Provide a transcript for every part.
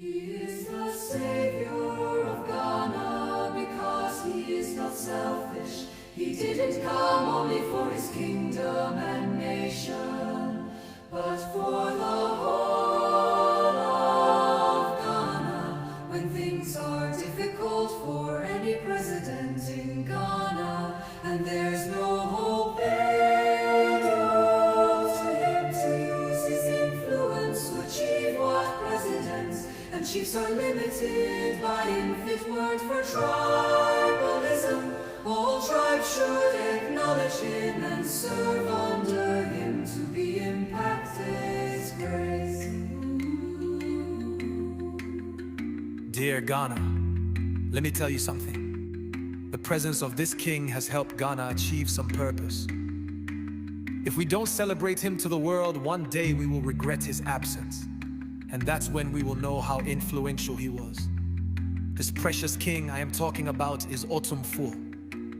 He is the savior of Ghana because he is not selfish. He didn't come only for his kingdom and nation, but for the whole of Ghana. When things are difficult for any president in Ghana, and there's no hope in the world to him to use his influence to achieve what presidents and chiefs are limited by infant word for tribalism. All tribes should acknowledge him and serve under him to be impacted grace. Dear Ghana, let me tell you something. The presence of this king has helped Ghana achieve some purpose. If we don't celebrate him to the world, one day we will regret his absence. And that's when we will know how influential he was. This precious king I am talking about is Otumfuo.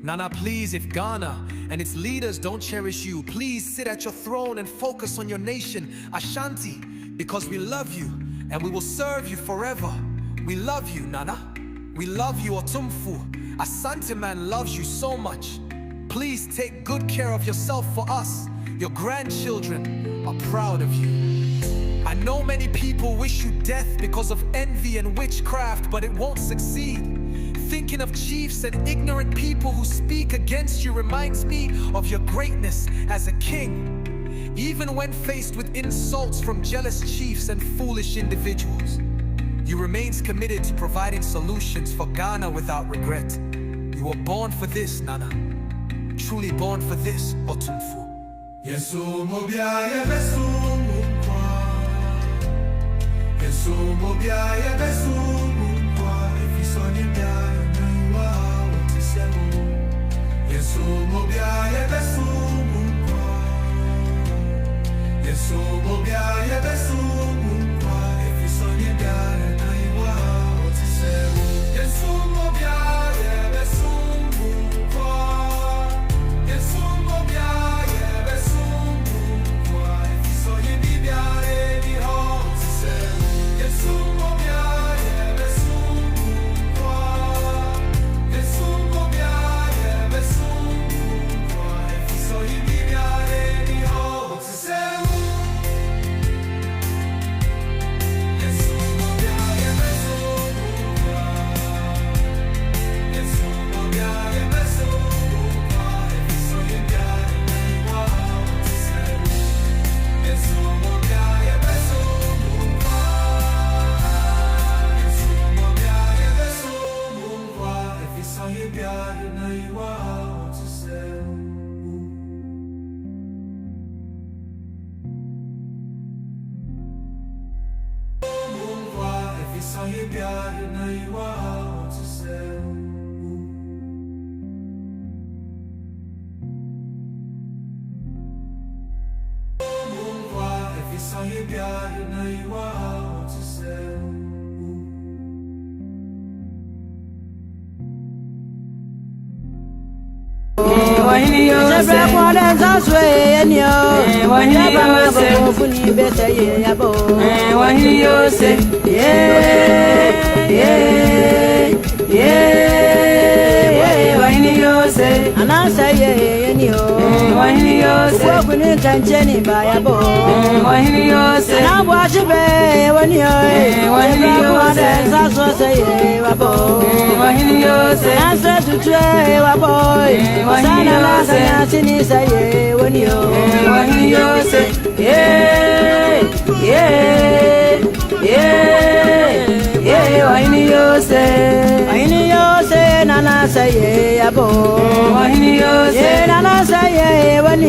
Nana, please, if Ghana and its leaders don't cherish you, please sit at your throne and focus on your nation, Ashanti, because we love you and we will serve you forever. We love you, Nana. We love you, Otumfuo. Asante man loves you so much. Please take good care of yourself for us. Your grandchildren are proud of you. I know many people wish you death because of envy and witchcraft, but it won't succeed. Thinking of chiefs and ignorant people who speak against you reminds me of your greatness as a king. Even when faced with insults from jealous chiefs and foolish individuals, you remain committed to providing solutions for Ghana without regret. You were born for this, Nana. Truly born for this, Otumfuo. Yesu mobia yebesu mukwa. Yesu mobia yebesu mukwa. Efisoni bia yemewa otisemu. Yesu mobia yebesu mukwa. Yesu mobia yebesu mukwa. Efisoni bia yemewa otisemu. Yesu mobia yebesu mukwa. Yesu mobia yebesu mukwa. Efisoni bia yemewa otisemu. Yesu mobia yebesu mukwa. Yesu mobia yebesu mukwa. Efisoni bia yemewa otisemu. Yesu mobia yebesu mukwa. Yesu mobia yebesu mukwa. Efisoni bia yemewa otisemu. Yesu mobia yebesu mukwa. Yesu mobia yebesu mukwa. Efisoni bia yemewa otisemu. Mukwa. Efisoni bia yemewa otisemu. Mukwa. Efisoni bia yemewa otisemu. Nana say abo, ye nana say when you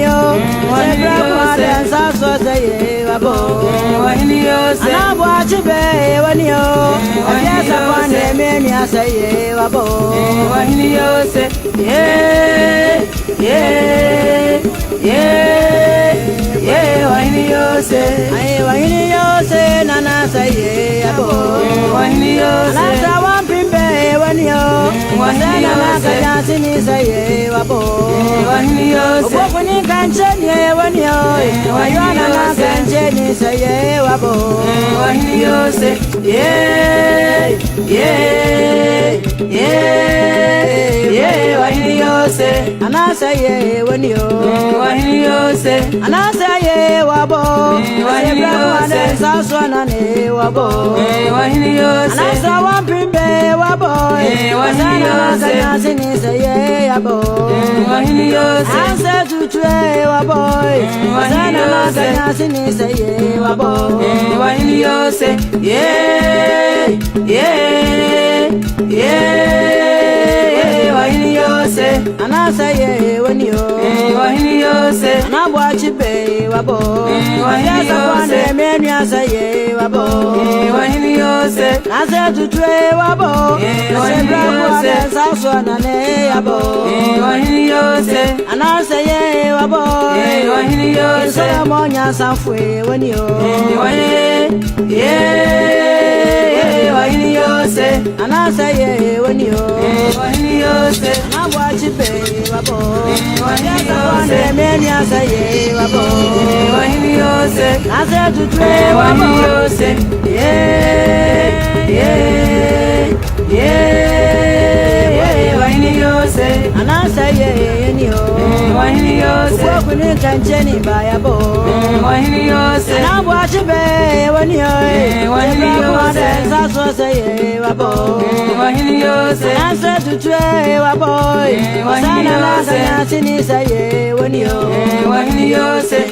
so say abo, and watch it when you yes upon the many say abo, when you say nana say abo, and I want pimpe when you wasana makanya sinisa ye wabo wahini yose obokuni kancheni wani yo wayana makancheni saye wabo wahini yose wahini yose anasa ye wani yo wahini yose anasa ye wabo wahini yose saswana ne wabo wahini yose anasa wampimbe wabo wahini yose anasini saye wabo wahini yose anasa tutwe wabo wasana anasini saye wabo wahini yose wahini yose anasa ye wani yo wahini yose anabwa chibe wabo wahini yose meni asa ye wabo wahini yose nasa tutwe wabo wahini yose saswa nane wabo wahini yose anasa ye wabo wahini yose monya safwe wani yo wahini yose anasa ye wani yo wahini yose anabwa chibe wabo wahini yose meni asa ye wabo wahini yose nasa tutwe wabo yose wahini yose anasa ye ni yo wahini yose okuni kancheni bayabo wahini yose anabwa chibe wani yo wahini yose saso saye wabo wahini yose nasa tutwe wabo wasana lasa sini saye wani yo wahini yose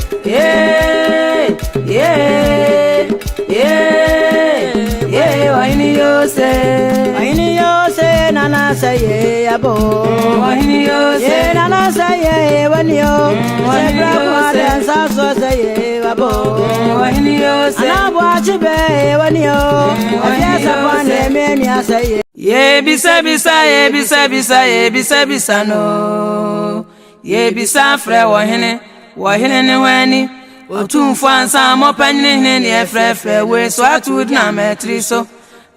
wahini yose nana saye yabo wahini yose nana saye wani yo sebra kwa saso saye wabo wahini yose anabwa chibe wani yo afyasa kwane meni asaye ye bisa bisa no ye bisa fre wahene ne wani Otumfuo ansa mopanyine ne ne frefre we so atu na metri so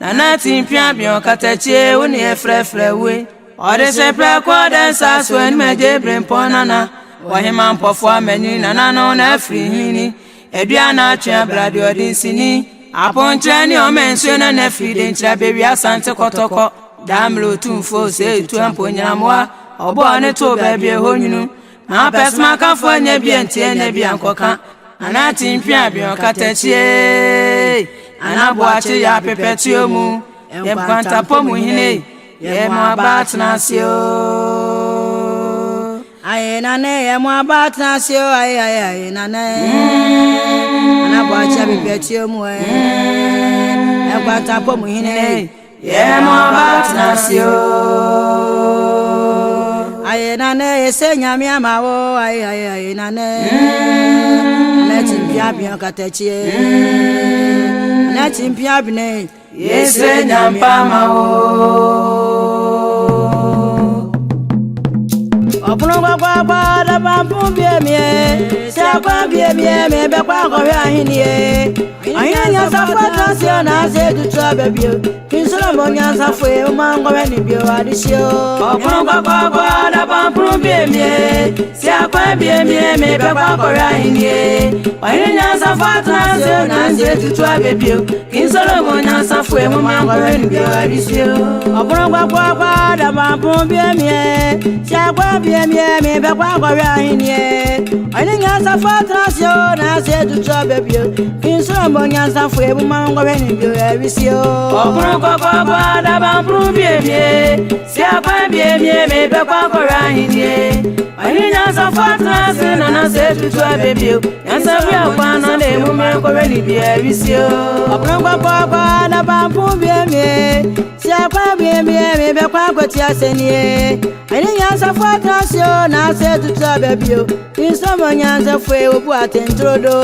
na nati mpia bi okatachie wo ne frefre we ode se pra kwa dansa so en meje brempona na wahema mpofo amani na no na afri hini edua na atwe brade ode nsini apontre ni o menso na na afri de ntra bewi asante kotoko damlo Otumfuo se etu amponyamwa obo ne to ba bi ehonyunu na pesma kafo anya bi entie na bi ankoka anati mpia bi okatachie anabuachi ya pepetio mu ye kwanta pomu hine ye mwabat nasio aye nane ye mwabat nasio aye nane anabuachi ya pepetio mu ye kwanta pomu hine ye mwabat nasio aye nane ye se nyami amawo aye nane timpia bien katechie na timpia bine yese nyampa mawo opuno kwa da bampu biemie se kwa biemie me be kwa ko ahinie ahina safata se na se tutra bebio kinsolo monya safwe o mango ni bio adisio opuno kwa da bampu biemie se kwa biemie me be kwa ko ahinie ahina safata se na se tutra bebio kinsolo monya safwe o mango ni bio adisio opuno kwa da bampu biemie se kwa biemie me be kwa ko ahinie ahina safata se na se tutra bebio kinsolo monya safwe o mango ni bio adisio opuno kwa da bampu biemie se kwa biemie me be kwa ko ahinie ahina safata se na se tutra bebio yansafwe kwa na le mo mango ni bio adisio opuno kwa da bampu biemie se kwa biemie me be kwa ko ti asenie ahina safata se na se tutra bebio kinsolo monya safwe obu atentrodo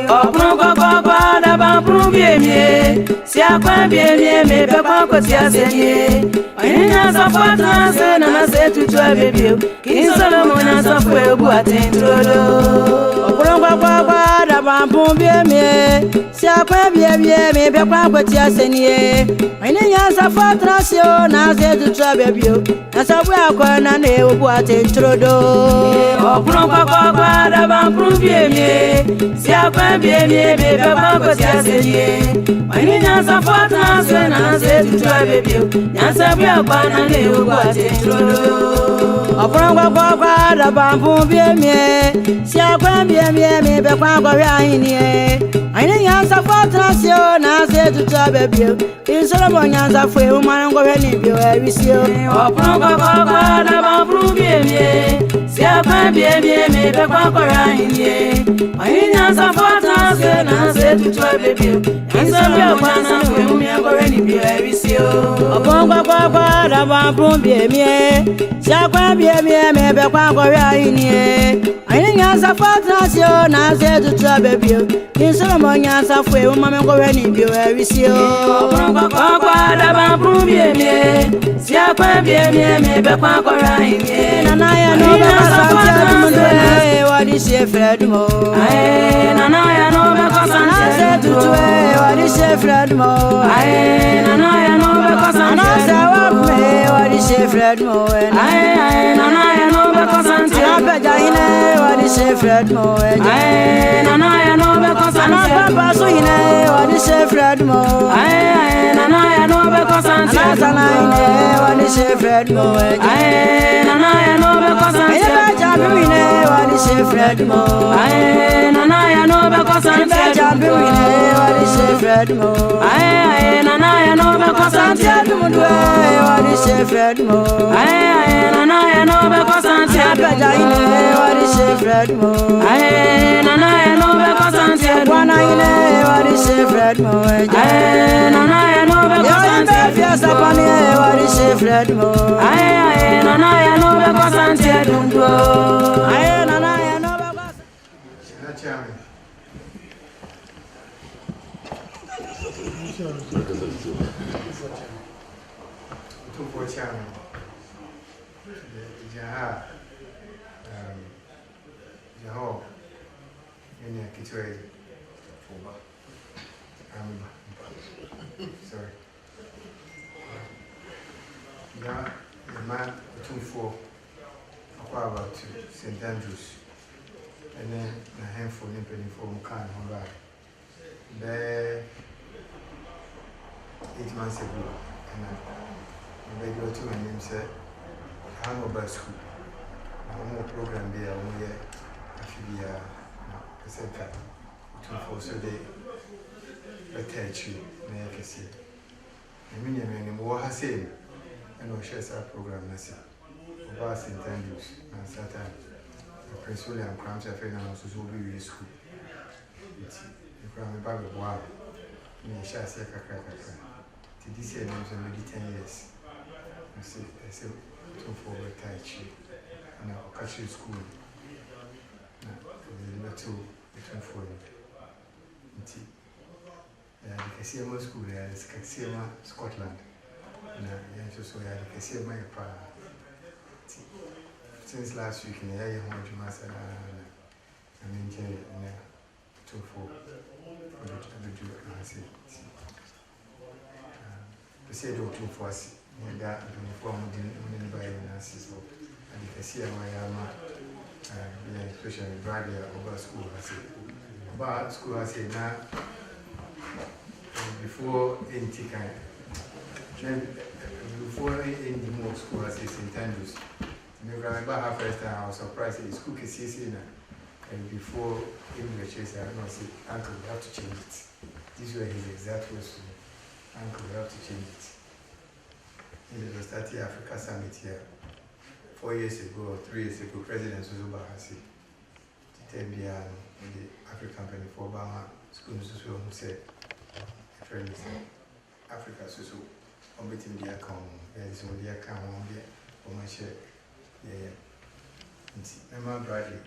opuno kwa da bampu biemie se kwa biemie me be kwa ko ti asenie ahina safata se na se tutra bebio kinsolo monya safwe obu atentrodo opuno kwa da bampu bie me sia kwa bie me be kwa kwatia senie ene nyansa fatrasio na se tutra bebio na sabu akwa na ne obu atentrodo opron kwa da bampu bie me sia kwa bie me be kwa kwatia senie ene nyansa fatrasio na se tutra bebio na sabu akwa na ne obu atentrodo opron kwa da bampu bie me sia kwa bie me be kwa kwa hinie ene nyansa fatrasio na se tutra bebio insolo nyansa fue umana ngo hwe ni bio ewisio opron kwa da bampu bie me sia kwa bie me be kwa kwa hinie ene nyansa fatrasio na se tutra bebio insolo nyansa fue umana ngo hwe ni bio ewisio opron kwa da bampu bie me sia kwa bie me be kwa kwa hinie ene nyansa fatrasio na se tutra bebio insolo nyansa fue umana ngo hwe ni bio ewisio opron kwa da bampu bie me sia kwa bie me be kwa kwa hinie nana ya no be kasante dumwe wadi shefred mo ae nana ya no be kasante tutwe wadi shefred mo ae nana ya no be kasante ana sawa me wadi shefred mo ae nana ya no be kasante ape jahine wadi shefred mo ae nana ya no be kasante ana papa so hine wadi shefred mo ae nana ya no be kasante ana salaine wadi shefred mo ae nana ya no be kasante ebe jambiwine wadi shefred mo ae nana ya no be kasante ebe jambiwine wadi shefred mo ae nana ya no be kasante dumudwe wadi shefred mo ae nana ya no be kasante ebe jahine wadi shefred mo ae nana ya no be kasante wana ine wadi shefred mo ae nana ya no be kasante fiasa pani wadi shefred mo ae nana ya no be kasante dumdo ae nana ya no be kasante Otumfuo chairman jaha jaho ene kitwe foba sorry the man Otumfuo akwa about to St. Andrews and then a handful in for Mukan Honda there 8 months ago and I go to my name said I'm over school. I'm more program there only actually I said that Otumfuo so they attach you I can see I mean more has same and we share our program nasi about St. Andrews and Saturday Prince William Cramps I find out so be school it's the cram back of wow me share say kakra this year I'm already 10 years I say Otumfuo attach you and I'll catch you school na to Otumfuo nti the KCMA school there is KCMA Scotland na so ya the KCMA pa since last week in the year home juma sana na nje na Otumfuo for the do I say to say the Otumfuo asi that uniform didn't buy an assist and you can see why I'm especially Bradley over school has it. But school has it now before anything before any more school has it St. Andrews. I remember her first time I was surprised at school can see and before English I don't know say uncle we have to change it. These were his exact words to me. Uncle we have to change it. The Stati Africa Summit here 4 years ago or 3 years ago, President Suzuba has it. The African company for Obama school who said, a friend said, Africa Susu, on between the account, there is only the account on there for my share. Yeah. Remember Bradley,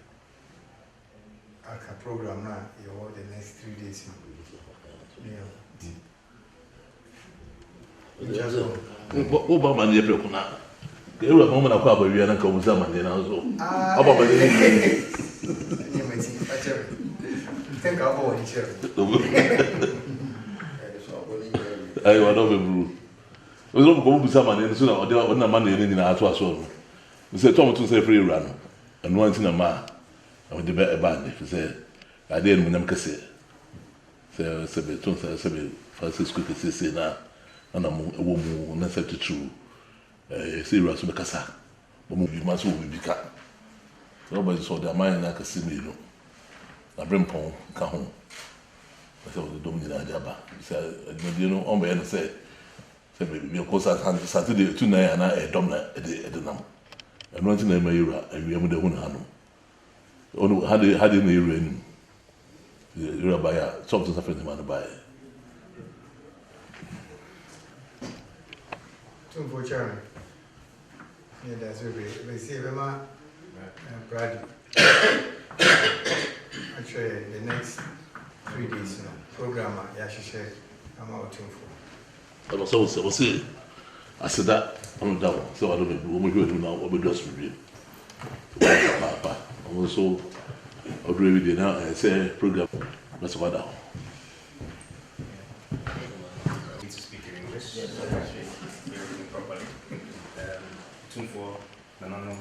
I can program now, the next 3 days. Obama ndiye pia kuna Ewa mama na kwa bawia na kauza mandena zo. Aba bale. Ni mati, acha. think I'll go on chair. I want to be we don't go with someone in sooner or there on a money in our soul. We said, Tom to say free run, and once in a ma, I would debate a band if you say, I didn't win them cassette. So, Francisco say now, and I'm a woman, and I said to true. Serious Macassa, but you must be cut. Nobody saw their mind like a simile. I bring Pong, come home. I said, the Dominion Jabba. He said, you know, on by say, of course, I Saturday 2 night and I a domina at the number. And one thing I may and we have the one hand. Oh, had in the rain. You're by a something suffering the man by. Otumfuo chairman. Yeah, that's very. We see Rema, Brady. Actually, the next 3 days, program, Yashishe, I'm Otumfuo. I was saying, I said that on the double, so I don't know what we're doing now, what we just review. Papa, also, I'll do every day now and say, program, that's what I need to speak in English. Yes, hearing properly. Otumfuo, Nanano,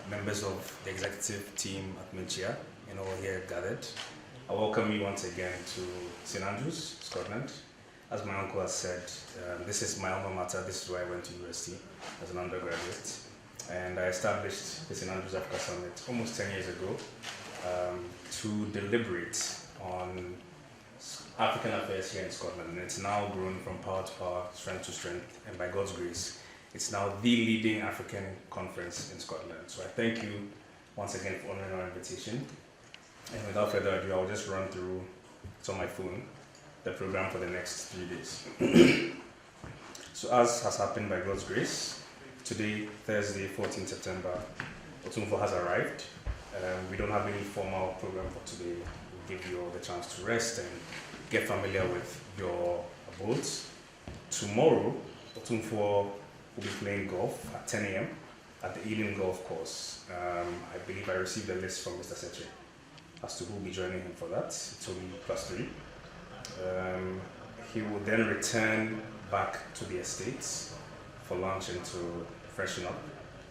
members of the executive team at Minchia, and all here gathered. I welcome you once again to St. Andrews, Scotland. As my uncle has said, this is my alma mater. This is where I went to university as an undergraduate. And I established the St. Andrews Africa Summit almost 10 years ago to deliberate on African affairs here in Scotland. And it's now grown from power to power, strength to strength, and by God's grace, it's now the leading African conference in Scotland. So I thank you once again for honoring our invitation. And without further ado, I'll just run through, it's on my phone, the program for the next 3 days. So as has happened by God's grace, today, Thursday, 14 September, Otumfuo has arrived. We don't have any formal program for today. We'll give you all the chance to rest and get familiar with your abodes. Tomorrow, Otumfuo will be playing golf at 10 a.m. at the Ealing Golf Course. I believe I received a list from Mr. Seche as to who will be joining him for that. It's only +3. He will then return back to the estates for lunch and to freshen up,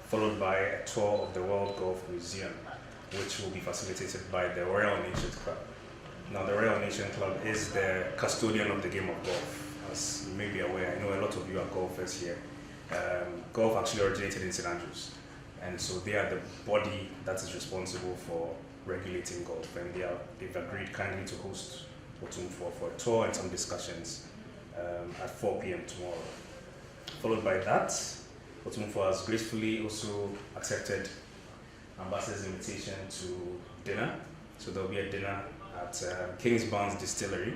followed by a tour of the World Golf Museum, which will be facilitated by the Royal Nations Club. Now, the Royal Nations Club is the custodian of the game of golf. As you may be aware, I know a lot of you are golfers here. Golf actually originated in St. Andrews, and so they are the body that is responsible for regulating golf, and they've agreed kindly to host Otumfuo for a tour and some discussions at 4 p.m. tomorrow. Followed by that, Otumfuo has gracefully also accepted Ambassador's invitation to dinner. So there'll be a dinner at King's Barnes Distillery,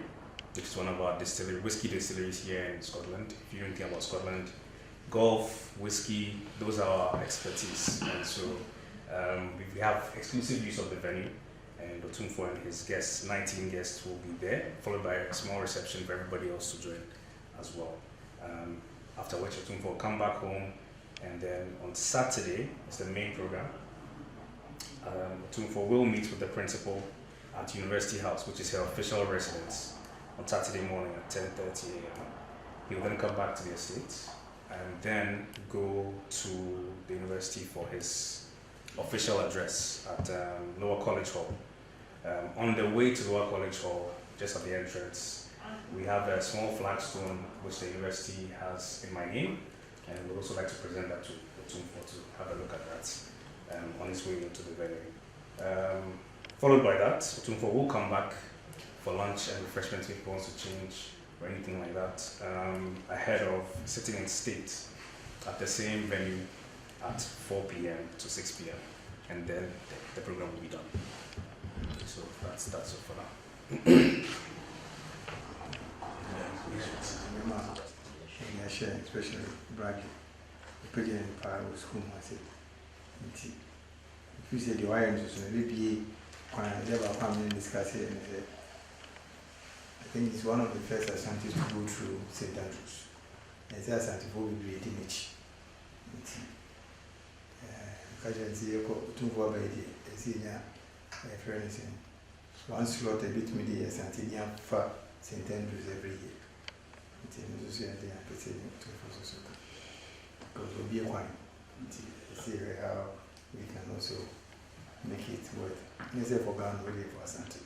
which is one of our whiskey distilleries here in Scotland. If you know anything about Scotland, golf, whiskey, those are our expertise. And so we have exclusive use of the venue, and Otumfuo and his guests, 19 guests, will be there, followed by a small reception for everybody else to join as well. After which Otumfuo will come back home, and then on Saturday is the main program. Otumfuo will meet with the principal at University House, which is her official residence, on Saturday morning at 10:30 a.m. He will then come back to the estate and then go to the university for his official address at Lower College Hall. On the way to Lower College Hall, just at the entrance, we have a small flagstone which the university has in my name, and we'd also like to present that to Otumfuo to have a look at that on his way into the venue. Followed by that, Otumfuo will come back for lunch and refreshments if he wants to change or anything like that, ahead of sitting in state at the same venue at 4 p.m. to 6 p.m. and then the program will be done. So that's it for now. Especially Bradley, the president of the school, I said, if you say the wires, maybe when I never come in discuss it, I think it's one of the first Ashantis to go through St. Andrews. And that's Ashanti will be a image. Because I see a Otumfuo by the senior friends one slot a bit media Santinia for St. Andrews every year. It's in the society and it's in because we'll be a wine. See how we can also make it work. Let's say for Ghana, really for Santi.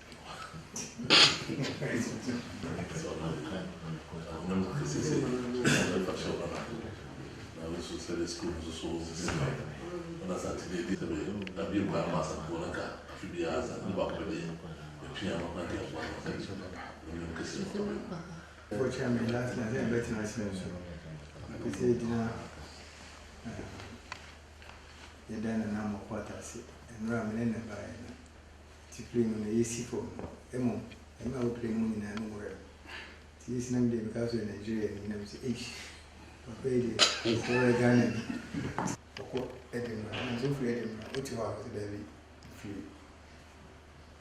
Fortunately, last night I bet myself so. I could say dinner. You done a number of quarters and ramen in the buy. To play on the AC phone. Emo, I'm out playing in anywhere. This name day because in Nigeria, you know, it's H. Okay, so I done it. Edinburgh, I'm so free Edinburgh. What you have today, free.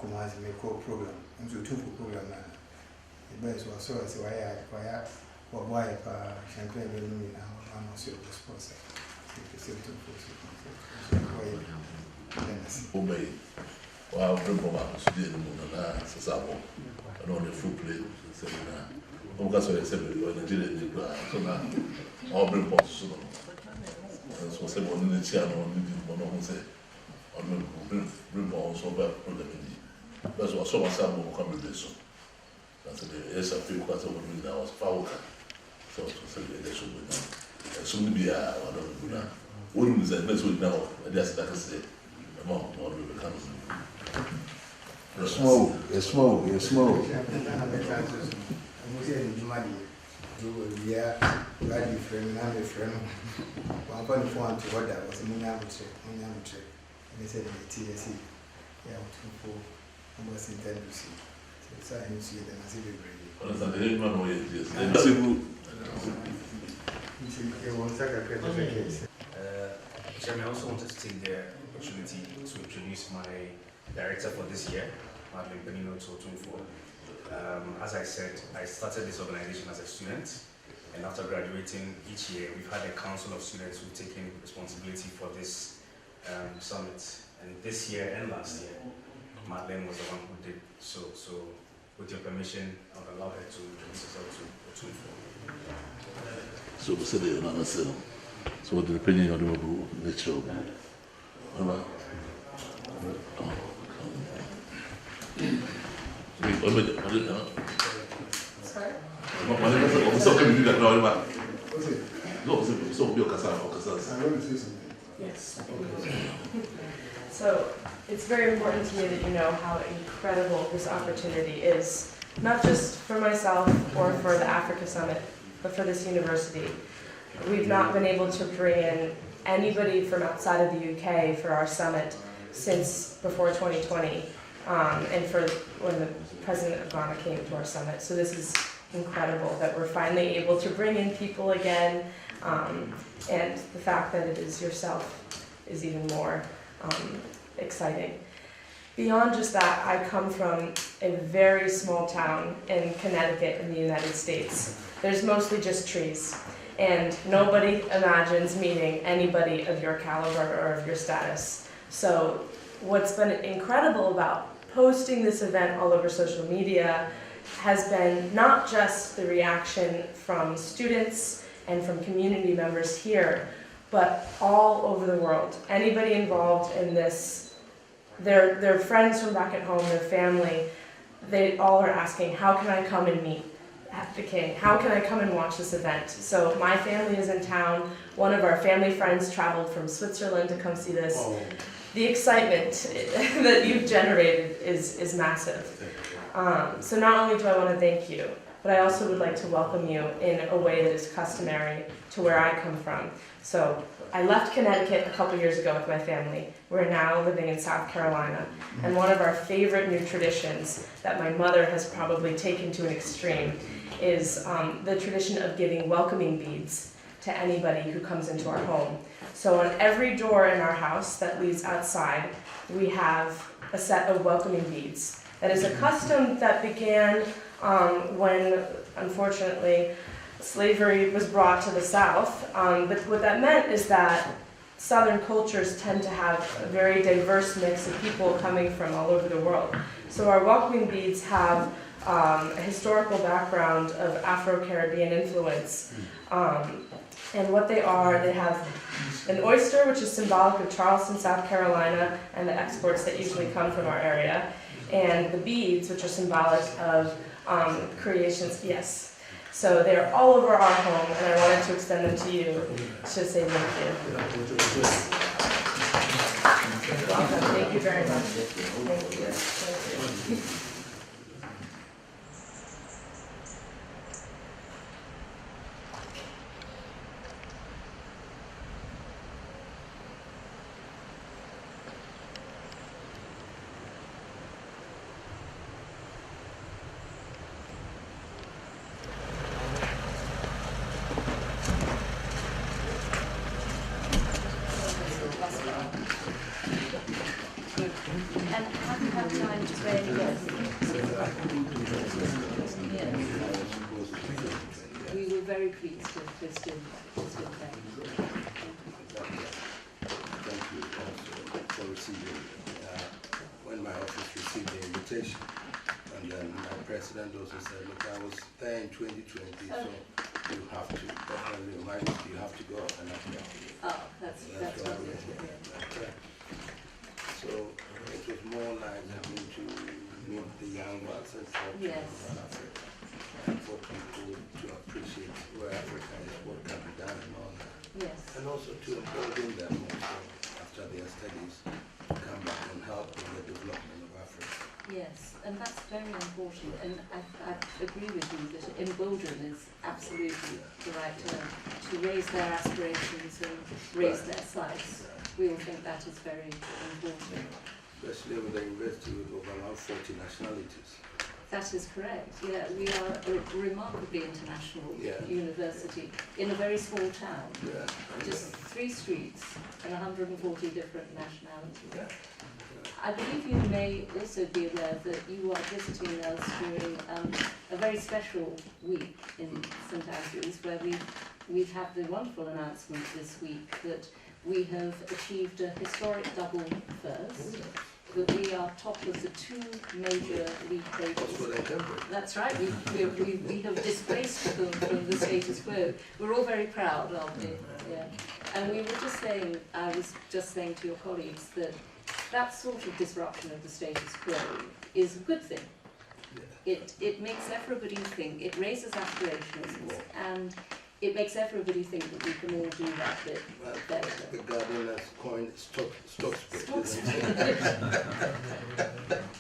Come as a make program. I'm so two program now. The best was so I say, why champagne will mean now. I'm also a sponsor. Obey. Well, bring them up to the moon and Sasabo. And on the fruit plate, seminar. Oh, that's what I said, you're Nigerian. So now, all bring pots. So, say, one in the channel, one of them say, bring balls over on the midi. That's what so much Sabo come with this. That's the yes, I feel quite a woman now was Pauka. So, to say, they should be now. Soon be a one of them now. Wouldn't is that next week now? Just like I say, the mom will become. It's small, it's small, it's small. We are ready friend, I'm a friend. One point for one to order was a Munyamutre. And they said in the TSC, yeah, Otumfuo, I was intended to see. So I see them as if they Understand the head man way, yes. Chairman, I also wanted to take the opportunity to introduce my director for this year, Keynote Otumfuo. As I said, I started this organization as a student, and after graduating each year, we've had a council of students who've taken responsibility for this summit. And this year and last year, Madeleine was the one who did so. So, with your permission, I would allow her to introduce herself to Otumfuo. So, we said it on ourselves. So, what the opinion of the nature of Sorry? Yes. So it's very important to me that you know how incredible this opportunity is, not just for myself or for the Africa Summit, but for this university. We've not been able to bring in anybody from outside of the UK for our summit since before 2020, and for when the president of Ghana came to our summit. So this is incredible that we're finally able to bring in people again, and the fact that it is yourself is even more exciting. Beyond just that, I come from a very small town in Connecticut in the United States. There's mostly just trees, and nobody imagines meeting anybody of your caliber or of your status. So what's been incredible about posting this event all over social media has been not just the reaction from students and from community members here, but all over the world. Anybody involved in this, their friends from back at home, their family, they all are asking, how can I come and meet the King? How can I come and watch this event? So my family is in town. One of our family friends traveled from Switzerland to come see this. Oh. The excitement that you've generated is massive. So not only do I want to thank you, but I also would like to welcome you in a way that is customary to where I come from. So I left Connecticut a couple years ago with my family. We're now living in South Carolina. And one of our favorite new traditions that my mother has probably taken to an extreme is the tradition of giving welcoming beads to anybody who comes into our home. So on every door in our house that leads outside, we have a set of welcoming beads. That is a custom that began when, unfortunately, slavery was brought to the South. But what that meant is that Southern cultures tend to have a very diverse mix of people coming from all over the world. So our welcoming beads have a historical background of Afro-Caribbean influence. And what they are, they have an oyster, which is symbolic of Charleston, South Carolina, and the exports that usually come from our area. And the beads, which are symbolic of creations, yes. So they're all over our home, and I wanted to extend them to you to say thank you. Welcome. Thank you very much. Thank you. Thank you. And have you had time to wear any We were very pleased with Kristen. Thank you also for receiving, when my office received the invitation. And then my president also said, look, I was there in 2020, so you have to, definitely remind me, you have to go. And I go. Oh, that's lovely to hear. So it was more like having to meet the young ones and talk to them about Africa. And for people to appreciate where Africa is, what can be done and all that. Yes. And also to embolden them also after their studies to come back and help in the development of Africa. Yes, and that's very important. And I agree with you that embolden is absolutely the right term. To raise their aspirations and raise their sights. We all think that is very important. Especially with the university with over around 40 nationalities. That is correct. Yeah, we are a remarkably international university in a very small town. Yeah. Just 3 streets and 140 different nationalities. Yeah. I believe you may also be aware that you are visiting us during a very special week in St Andrews, where we've had the wonderful announcement this week that we have achieved a historic double first. That we are top of the 2 major league tables. That's right. We have displaced them from the status quo. We're all very proud, aren't we? Yeah. And we were just saying, I was just saying to your colleagues that that sort of disruption of the status quo is a good thing. It makes everybody think. It raises aspirations and. It makes everybody think that we can all do that bit better. The Guardian has coined stock split.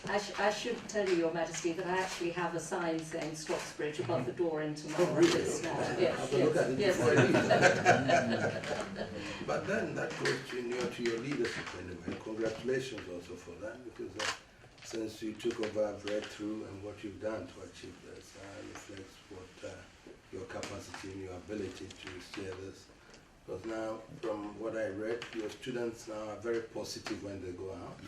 I should tell you, Your Majesty, that I actually have a sign saying Stocksbridge above the door into my office now. Yes, have a look at it before I leave. But then that goes to your leadership anyway. Congratulations also for that, because since you took over, I've read through, and what you've done to achieve this reflects what your capacity and your ability to steer this. Because now, from what I read, your students now are very positive when they go out.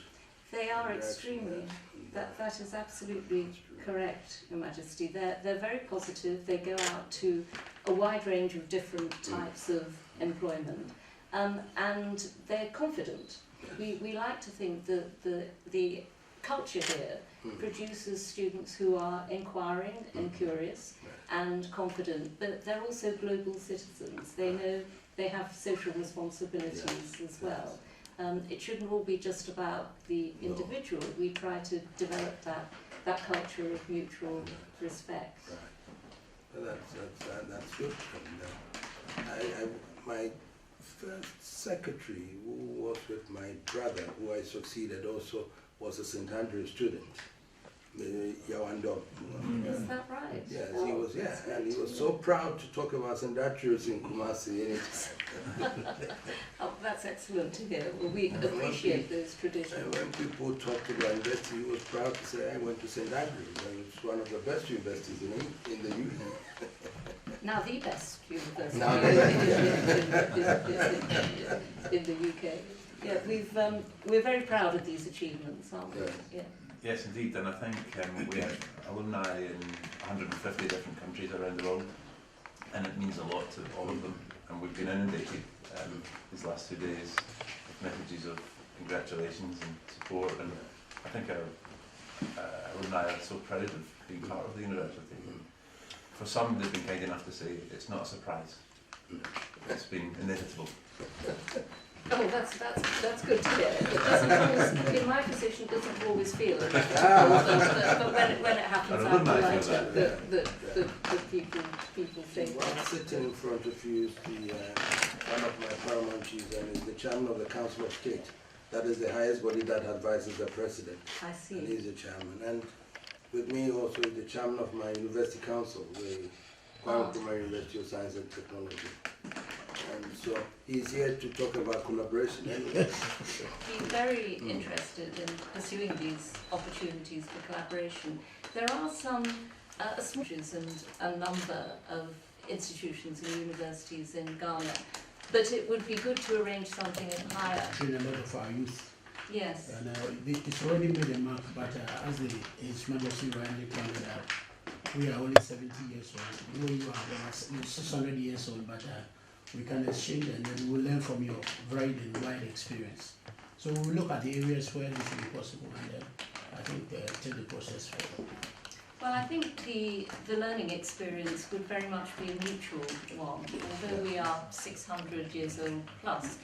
They are extremely. That is absolutely correct, Your Majesty. They're very positive. They go out to a wide range of different types of employment, and they're confident. We like to think that the culture here produces students who are inquiring and curious and confident, but they're also global citizens. They know they have social responsibilities as well. It shouldn't all be just about the individual. We try to develop that culture of mutual respect. Right. Well, that's good. My first secretary, who was with my brother, who I succeeded, also was a St Andrews student. Yawando. Is that right? Yes, he was. Yeah, and he was so proud to talk about St Andrews in Kumasi. Oh, that's excellent to hear. Well, we appreciate those traditions. And when people talked about university, he was proud to say, "I went to St Andrews, and it's one of the best universities in the UK." Now the best university Now in the UK. Yeah, we're very proud of these achievements, aren't we? Yeah. Yes, indeed, and I think we have alumni in 150 different countries around the world, and it means a lot to all of them. And we've been inundated these last 2 days with messages of congratulations and support, and I think our alumni are so proud of being part of the university. For some, they've been kind enough to say it's not a surprise. It's been inevitable. Oh, that's good to hear. It doesn't always, in my position, it doesn't always feel inevitable, but when it happens, I'm delighted that people think. Well, sitting in front of you is one of my paramount chiefs, and is the chairman of the Council of State. That is the highest body that advises the president. I see. And he's the chairman. And with me also is the chairman of my university council, the Kwame Nkrumah University of Science and Technology. And so he's here to talk about collaboration anyway. Be very interested in pursuing these opportunities for collaboration. There are some smudges and a number of institutions and universities in Ghana, but it would be good to arrange something at higher. Train a lot of our youth. Yes. And it's already made a mark, but as the His Majesty rightly pointed out, we are only 70 years old. You know, you are 600 years old, but we can exchange and then we'll learn from your varied and wide experience. So we'll look at the areas where this will be possible, and then I think take the process forward. Well, I think the learning experience would very much be a mutual one. Although we are 600 years old plus,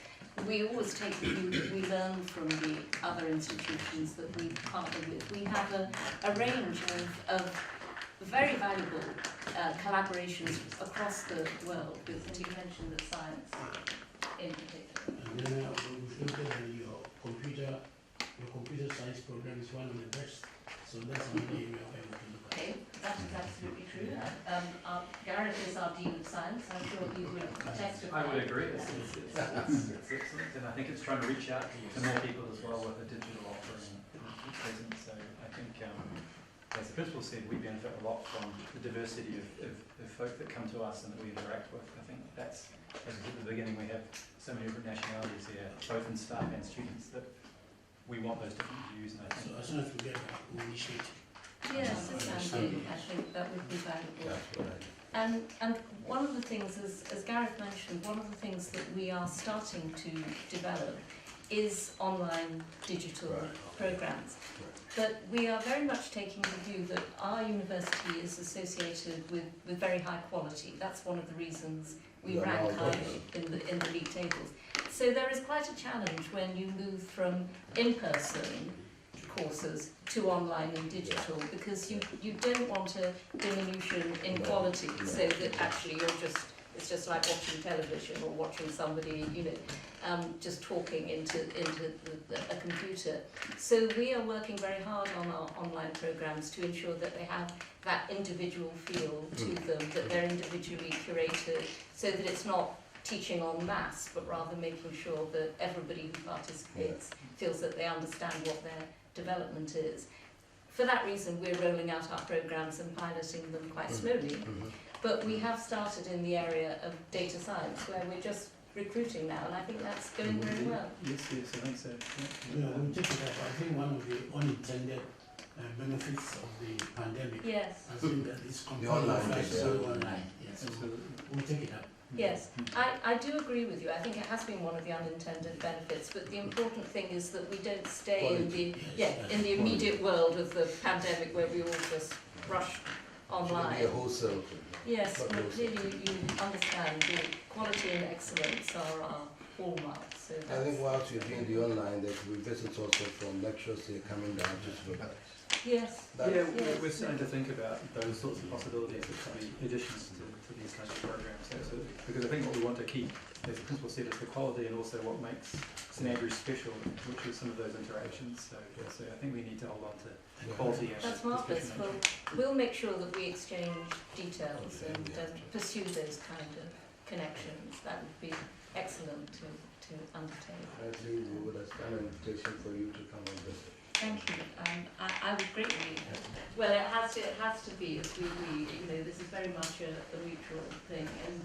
we always take the view that we learn from the other institutions that we partner with. We have a range of very valuable collaborations across the world, with you mentioned the science in particular. And then we've looked at your computer science program is one of the best. So that's another area where we can look at. Okay, that is absolutely true. Gareth is our Dean of Science. I'm sure he would testify. I would agree. It's excellent, and I think it's trying to reach out to more people as well with a digital offering present. So I think, as the principal said, we benefit a lot from the diversity of folk that come to us and that we interact with. I think that's, as we said at the beginning, we have so many different nationalities here, both in staff and students, that we want those different views. And I think so as soon as we get that, we'll initiate. Yes, exactly. I think that would be valuable. And one of the things, as Gareth mentioned, one of the things that we are starting to develop is online digital programs. But we are very much taking the view that our university is associated with very high quality. That's one of the reasons we rank highly in the league tables. So there is quite a challenge when you move from in-person courses to online and digital, because you don't want a diminution in quality, so that actually it's just like watching television or watching somebody, just talking into a computer. So we are working very hard on our online programs to ensure that they have that individual feel to them, that they're individually curated, so that it's not teaching en masse, but rather making sure that everybody who participates feels that they understand what their development is. For that reason, we're rolling out our programs and piloting them quite slowly. But we have started in the area of data science, where we're just recruiting now, and I think that's going very well. yes, I think so. Yeah, we'll take it up. I think one of the unintended benefits of the pandemic has been that it's completely online. Yes, so we'll take it up. Yes, I do agree with you. I think it has been one of the unintended benefits, but the important thing is that we don't stay in the immediate world of the pandemic where we all just rush online. Yes, but clearly you understand the quality and excellence are our hallmarks. So I think whilst you're doing the online, there could be visits also from lecturers here coming down to supervise. Yes. We're starting to think about those sorts of possibilities that could be additions to these kinds of programs. So, because I think what we want to keep, as the principal said, is the quality and also what makes St Andrews special, which is some of those interactions. So I think we need to hold on to quality. That's marvellous. Well, we'll make sure that we exchange details and pursue those kind of connections. That would be excellent to undertake. I think we would extend an invitation for you to come and visit. Thank you. I would greatly. Well, it has to be. This is very much a mutual thing, and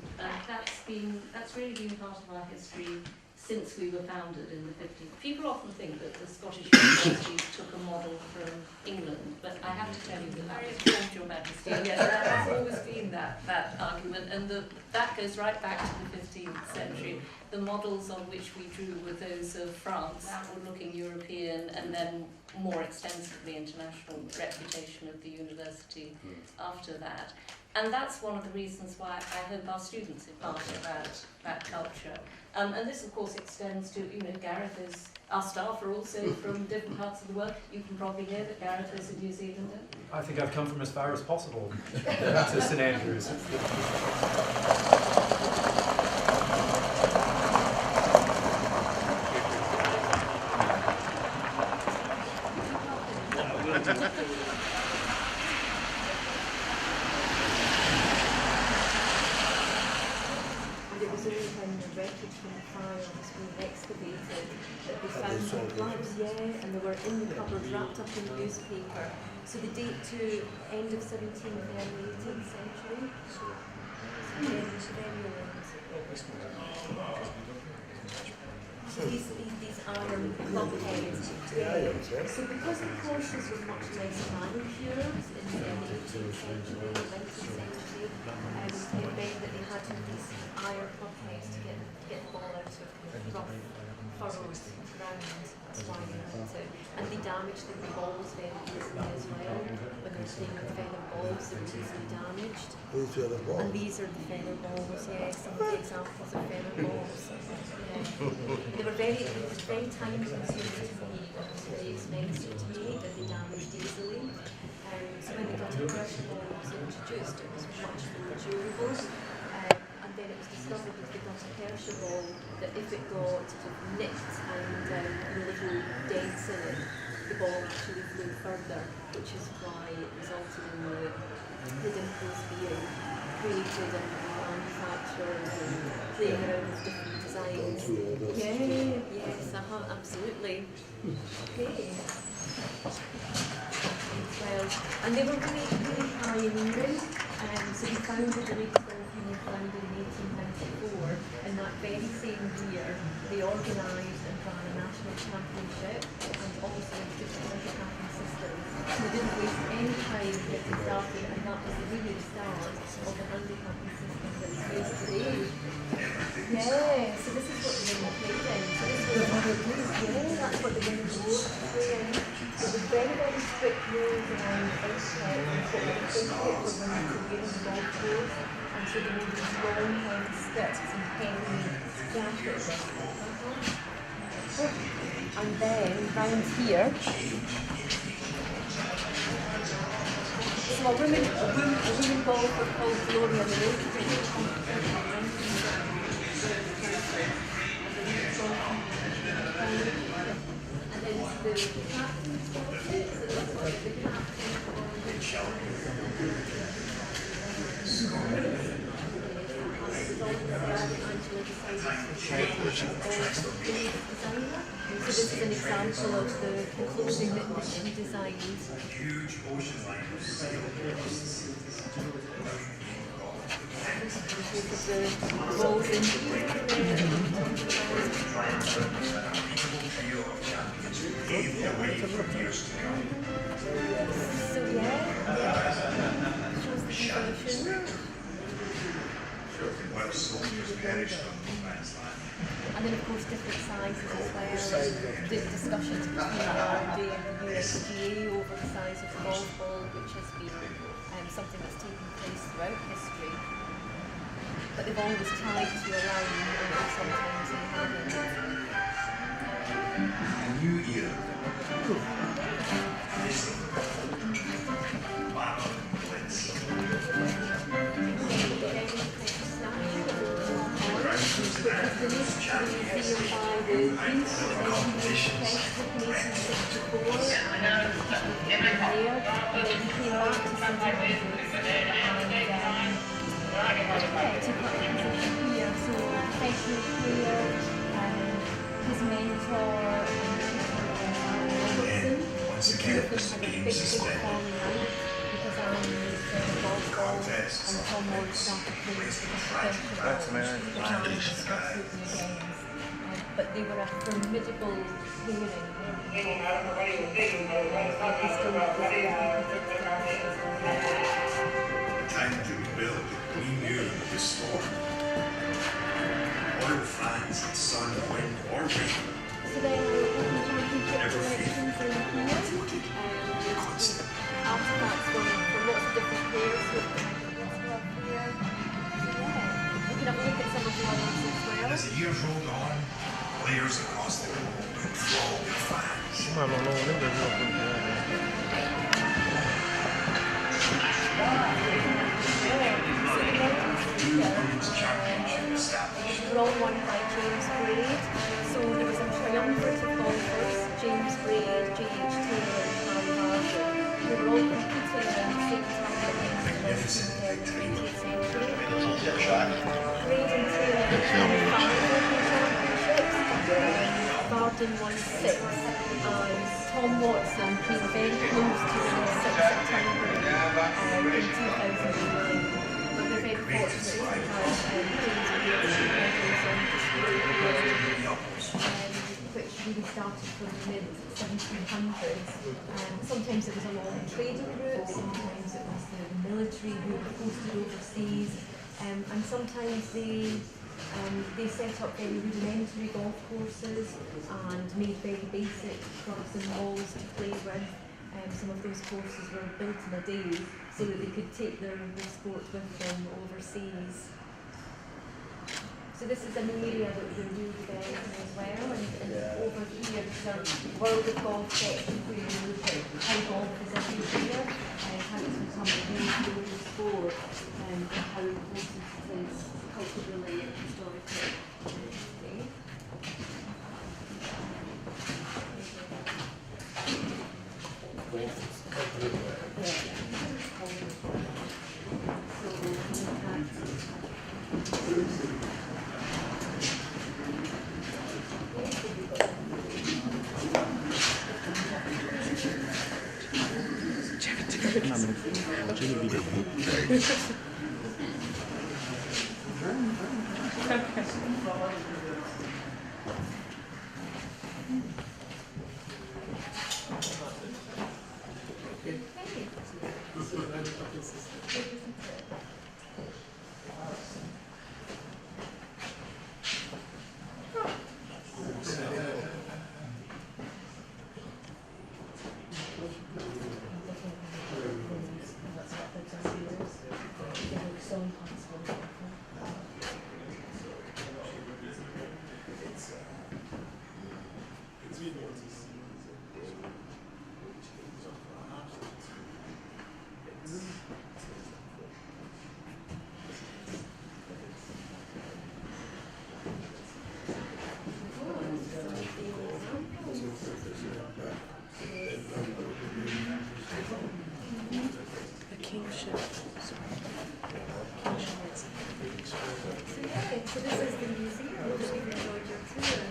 that's really been part of our history since we were founded in the 50s. People often think that the Scottish universities took a model from England, but I have to tell you that I informed Your Majesty, yes, there has always been that argument, and that goes right back to the 15th century. The models on which we drew were those of France, outward-looking European, and then more extensively international reputation of the university after that. And that's one of the reasons why I hope our students are part of that culture. And this, of course, extends to, Gareth is, our staff are also from different parts of the world. You can probably hear that Gareth is a New Zealander. I think I've come from as far as possible to St Andrews. And they were in the cupboard, wrapped up in newspaper. So they date to end of 17th, early 18th century. So these iron club heads. So because the courses were much less manicured in the 18th century, 19th century, it meant that they had to have these iron club heads to get the ball out of rough furrows around. That's why they had to. And they damaged the balls very easily as well. When they were playing with feather balls, they were easily damaged. These are the balls. And these are the feather balls, yeah, some of the examples of feather balls. Yeah. They were very time consuming to make, and very expensive to make, that they damaged easily. So when the gutta percha ball was introduced, it was much more durable. And then it was discovered with the gutta percha ball that if it got nicked and little dents in it, the ball actually flew further, which is why it resulted in the dimples being created and manufactured and playing around with different designs. Yes, absolutely. Okay. Well, and they were really pioneering. So we founded the Radical founded in 1894, and that very same year they organised and ran a national championship and also introduced handicapping systems. So they didn't waste any time getting started, and that was the really start of the handicapping system that is used today. Yeah, so this is what the women played in. So this is what they do. Yeah, that's what the women do. So there's very, very strict rules around etiquette and what we think for women to wear in the golf course. And so they wore these long hairy skirts and heavy jackets. And then round here, so a women golfer called Gloria Lake. And then the captain's portrait, so that's what the captain So this is an example of the clothing that she designed. Huge ocean liners sail across the balls in So shows the devotion. And then of course different sizes as well. The discussions between the RD and the USGA over the size of the golf ball, which has been something that's taken place throughout history. But they've always tried to align, and sometimes they haven't. A new era. His mentor, once again, this game suspended. Because I'm the golf ball and Tom Ward started playing the professional ball. but they were a formidable pairing. The time to rebuild, we knew the storm. Oil flies and sun, wind, or rain. So then Never failing, voted constant. artifacts from lots of different players who have been here. So yeah, we can have a look at some of the others as well. As the years rolled on, players across the globe enthralled their fans. Women's championship established. Wrong one by James Braid. So there was a triumvirate of golfers, James Braid, J.H. Taylor and Harry Harden. They were all competing around the same time against the 20th century. Braid and Taylor won 5 Open Championships. Harden won 6. And Tom Watson came very close to winning 6 at Tiger in 2009. But we're very fortunate to have James Braid which really started from the mid-1700s. Sometimes it was along trading routes, sometimes it was the military who posted overseas, and sometimes they set up very rudimentary golf courses and made very basic clubs and balls to play with. Some of those courses were built in a day so that they could take their sport with them overseas. So this is an area that we're really developing as well, and over here is a World of Golf section where you look at how golf is everywhere, how it's become a really global sport, and how important it is culturally and historically. So this is the museum. I hope you've enjoyed your tour.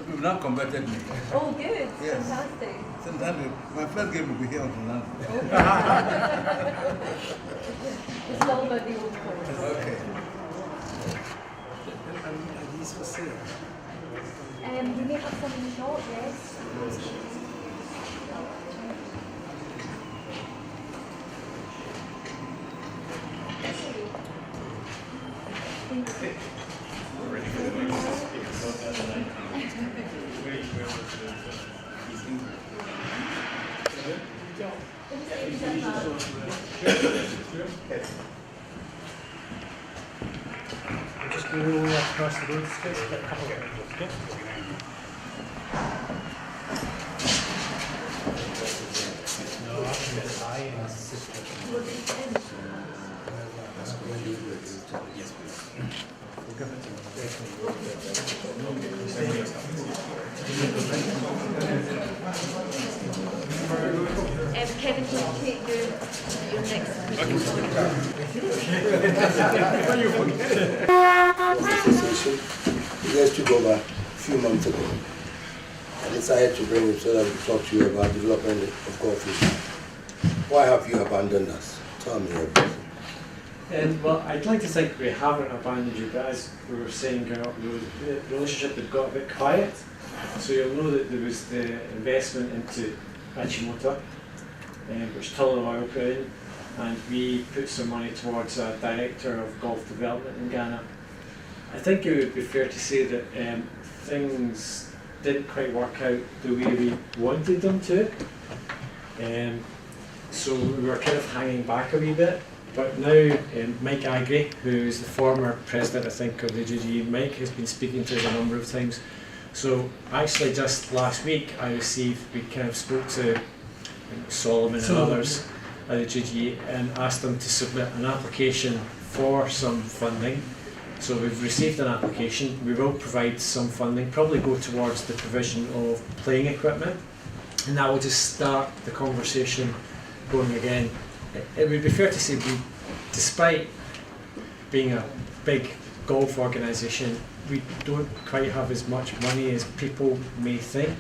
You've now converted me. Oh, good. Yes. Fantastic. Sometimes my first game will be here on Fernando. It's all about the old course. Okay. Are these for sale? You may have some in the shop, yes. Thank you. Just go across the road, a couple of okay? No, I'm going to high and yes, please. We'll give it to Kevin, can you take your next You guys took over a few months ago. I decided to bring you so that we could talk to you about development of coffee. Why have you abandoned us? Tell me everything. Well, I'd like to think we haven't abandoned you, but as we were saying, the relationship had got a bit quiet. So you'll know that there was the investment into Achimota, which Tullow Oil put in, and we put some money towards a director of golf development in Ghana. I think it would be fair to say that things didn't quite work out the way we wanted them to. So we were kind of hanging back a wee bit. But now Mike Agri, who is the former president, I think, of the GGE, Mike has been speaking to us a number of times. So actually just last week we kind of spoke to Solomon and others at the GGE and asked them to submit an application for some funding. So we've received an application. We will provide some funding, probably go towards the provision of playing equipment, and that will just start the conversation going again. It would be fair to say, despite being a big golf organisation, we don't quite have as much money as people may think.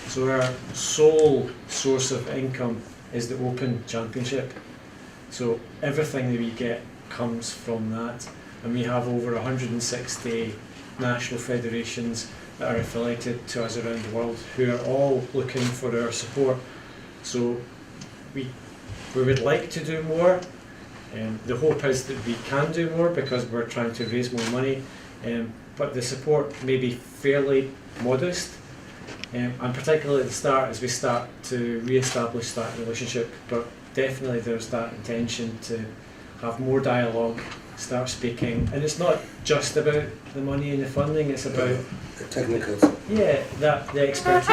So our sole source of income is the Open Championship. So everything that we get comes from that. And we have over 160 national federations that are affiliated to us around the world who are all looking for our support. So we would like to do more. The hope is that we can do more because we're trying to raise more money. But the support may be fairly modest. And particularly at the start, as we start to re-establish that relationship. But definitely there's that intention to have more dialogue, start speaking, and it's not just about the money and the funding, it's about the technicals. Yeah, the expertise.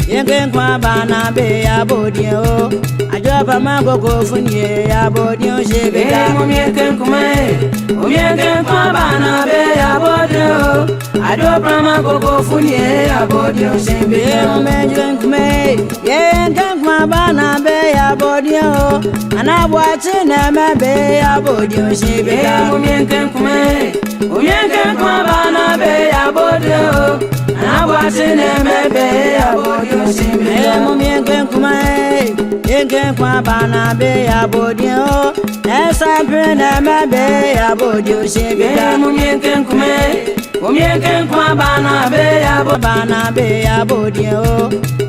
Yengen kwa bana be ya bodio ajoba mango go funye ya bodio shebe ya yengen kwa bana be ya bodio ajoba mango go funye ya bodio shebe yengen kwa bana be ya bodio anabwachi na mebe ya bodio shebe ya yengen kwa bana be ya bodio anabwachi na mebe ya bodio yengen kwa bana be ya bodio esa pena mebe ya bodio shebe yengen kwa bana be ya bodio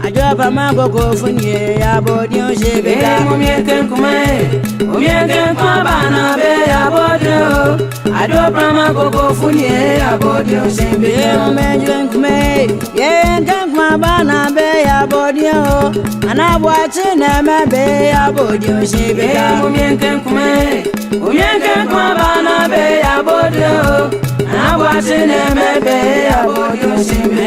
ajoba mango go funye ya bodio shebe yengen kwa bana be ya bodio ajoba mango go funye ya bodio shebe yengen kwa bana be ya bodio anabwachi na mebe ya bodio shebe yengen kwa bana be ya bodio anabwachi na mebe ya bodio shebe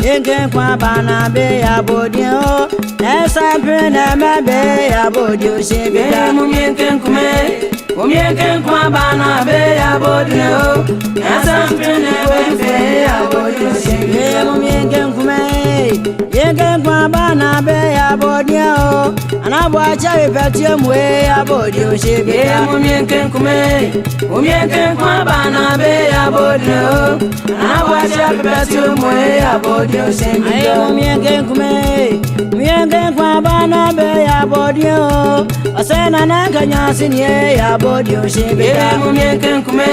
yengen kwa bana be ya bodio esa pena mebe ya bodio shebe yengen kwa bana be ya bodio esa pena mebe ya bodio shebe yengen kwa bana be ya bodio Anabwacha wipetio mwe abodio shebe mumienke nkume mumienke kwa bana be abodio Anabwacha wipetio mwe abodio shebe mumienke nkume mumienke kwa bana be abodio Asena nanganya sinye abodio shebe mumienke nkume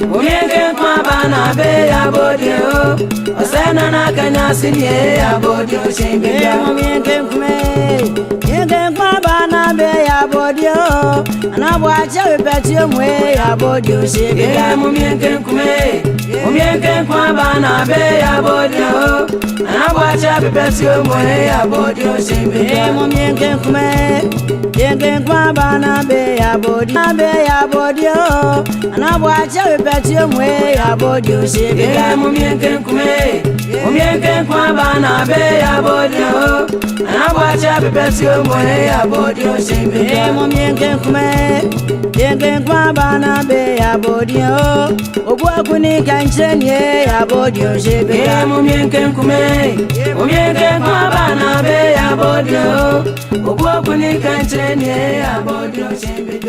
mumienke kwa bana be abodio Asena nanganya sinye abodio shebe mumienke nkume Yenge kwa bana be ya bodio Anabwacha wipetio mwe ya bodio shebe mumienke nkume mumienke kwa bana be ya bodio Anabwacha wipetio mwe ya bodio shebe mumienke nkume Yenge kwa bana be ya bodio Anabwacha wipetio mwe ya bodio shebe mumienke nkume mumienke kwa bana be ya bodio Anabwacha wipetio mwe ya bodio shebe mumienke nkume Yenge kwa bana be ya bodio Ogwa kunika nchenye ya bodio shebe mumienke nkume mumienke kwa bana be ya bodio Ogwa kunika nchenye ya bodio shebe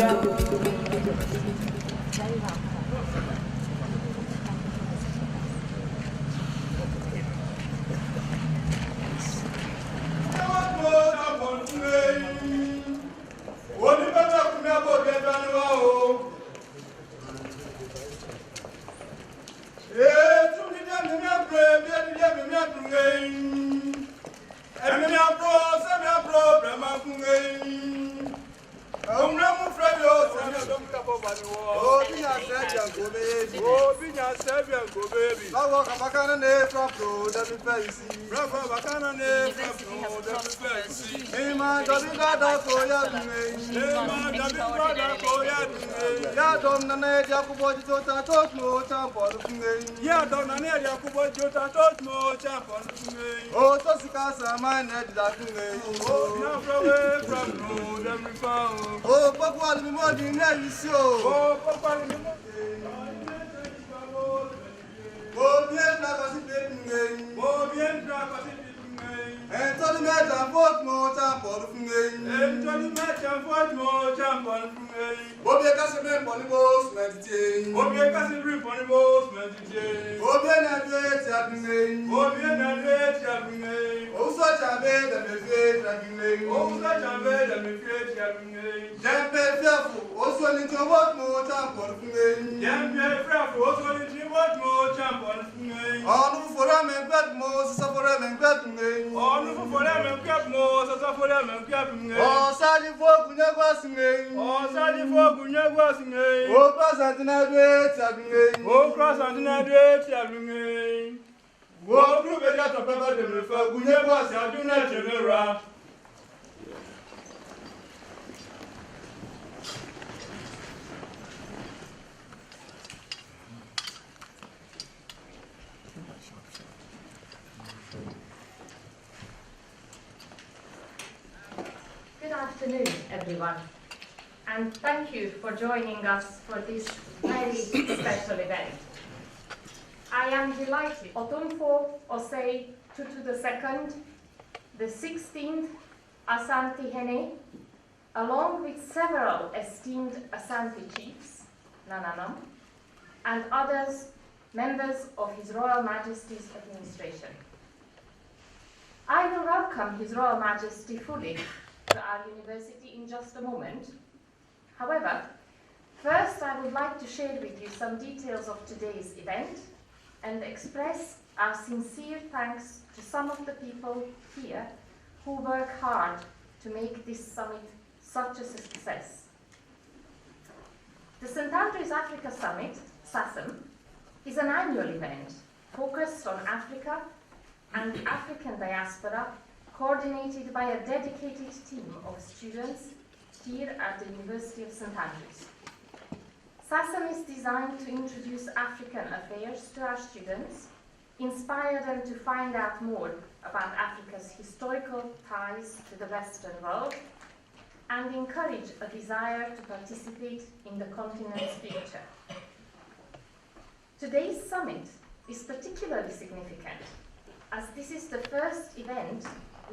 Good afternoon, everyone, and thank you for joining us for this very special event. I am delighted. Otumfuo Osei Tutu II, the 16th Asante Hene, along with several esteemed Asante chiefs, Nananam, and others, members of His Royal Majesty's administration. I will welcome His Royal Majesty fully to our university in just a moment. However, first I would like to share with you some details of today's event and express our sincere thanks to some of the people here who work hard to make this summit such a success. The St. Andrews Africa Summit, SASM, is an annual event focused on Africa and African diaspora, coordinated by a dedicated team of students here at the University of St. Andrews. SASM is designed to introduce African affairs to our students, inspire them to find out more about Africa's historical ties to the Western world, and encourage a desire to participate in the continent's future. Today's summit is particularly significant, as this is the first event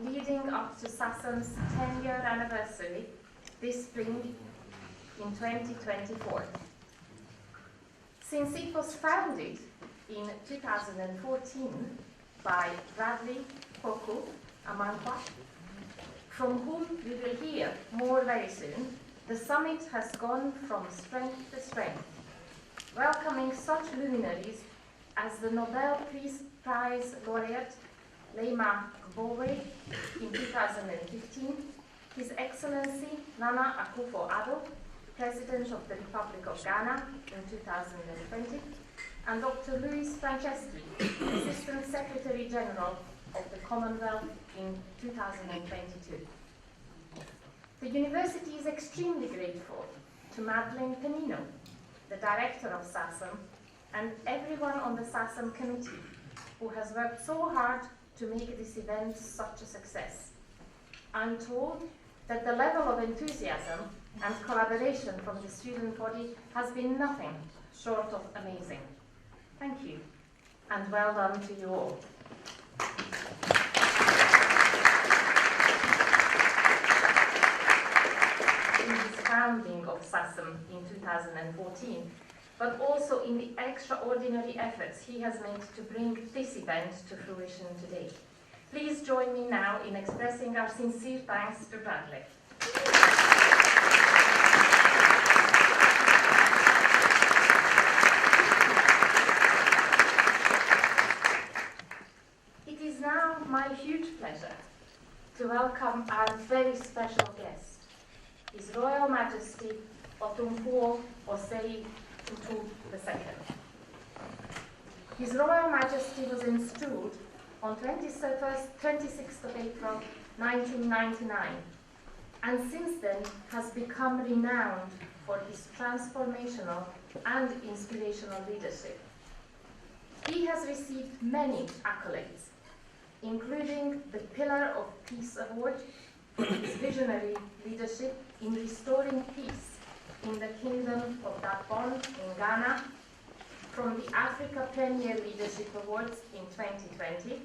leading up to SASM's 10-year anniversary this spring in 2024. Since it was founded in 2014 by Bradley Poku Amankwa, from whom we will hear more very soon, the summit has gone from strength to strength, welcoming such luminaries as the Nobel Peace Prize laureate Leymah Gbowee in 2015, His Excellency Nana Akufo-Addo, President of the Republic of Ghana in 2020, and Dr. Louis Franceschi, Assistant Secretary General of the Commonwealth in 2022. The university is extremely grateful to Madeleine Penino, the director of SASM, and everyone on the SASM committee who has worked so hard to make this event such a success. I'm told that the level of enthusiasm and collaboration from the student body has been nothing short of amazing. Thank you, and well done to you all. In his founding of SASM in 2014, but also in the extraordinary efforts he has made to bring this event to fruition today. Please join me now in expressing our sincere thanks to Bradley. It is now my huge pleasure to welcome our very special guest, His Royal Majesty Otumfuo Osei Tutu II. His Royal Majesty was installed on 26th of April 1999, and since then has become renowned for his transformational and inspirational leadership. He has received many accolades, including the Pillar of Peace Award for his visionary leadership in restoring peace in the Kingdom of Gabon in Ghana, from the Africa Premier Leadership Awards in 2020,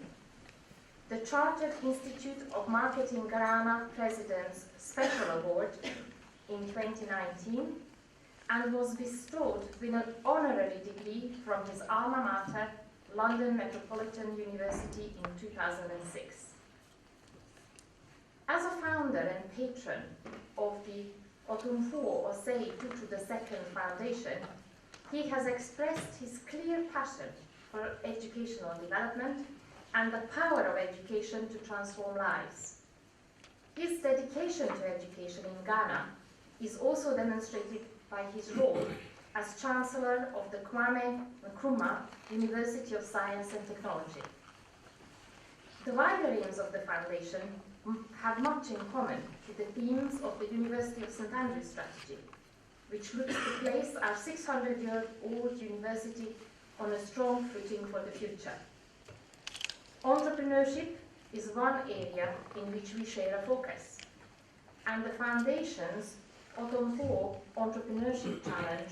the Chartered Institute of Marketing Ghana President's Special Award in 2019, and was bestowed with an honorary degree from his alma mater, London Metropolitan University in 2006. As a founder and patron of the Otumfuo Osei Tutu II Foundation, he has expressed his clear passion for educational development and the power of education to transform lives. His dedication to education in Ghana is also demonstrated by his role as Chancellor of the Kwame Nkrumah University of Science and Technology. The wider aims of the Foundation have much in common with the themes of the University of St. Andrews strategy, which looks to place our 600-year-old university on a strong footing for the future. Entrepreneurship is one area in which we share a focus, and the Foundation's Otumfuo Entrepreneurship Challenge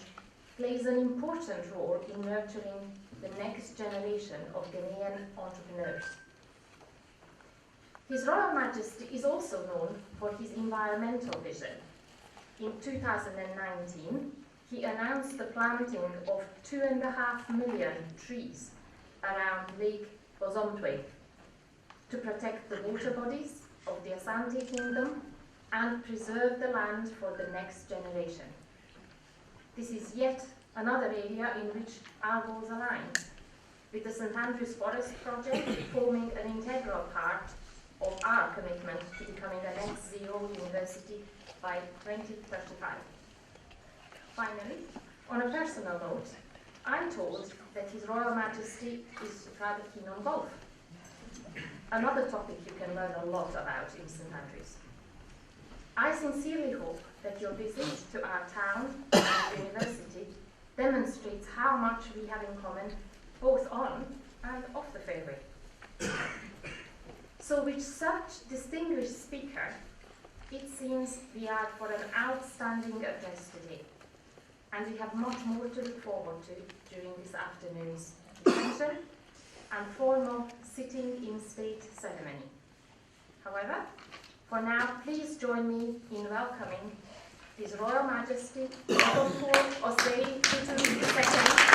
plays an important role in nurturing the next generation of Ghanaian entrepreneurs. His Royal Majesty is also known for his environmental vision. In 2019, he announced the planting of 2.5 million trees around Lake Otumfuo to protect the water bodies of the Asante Kingdom and preserve the land for the next generation. This is yet another area in which our goals align, with the St. Andrews Forest Project forming an integral part of our commitment to becoming a net zero university by 2035. Finally, on a personal note, I'm told that His Royal Majesty is rather keen on golf. Another topic you can learn a lot about in St. Andrews. I sincerely hope that your visit to our town and university demonstrates how much we have in common, both on and off the fairway. So with such distinguished speaker, it seems we are for an outstanding address today, and we have much more to look forward to during this afternoon's reception and formal sitting in state ceremony. However, for now, please join me in welcoming His Royal Majesty Otumfuo Osei II.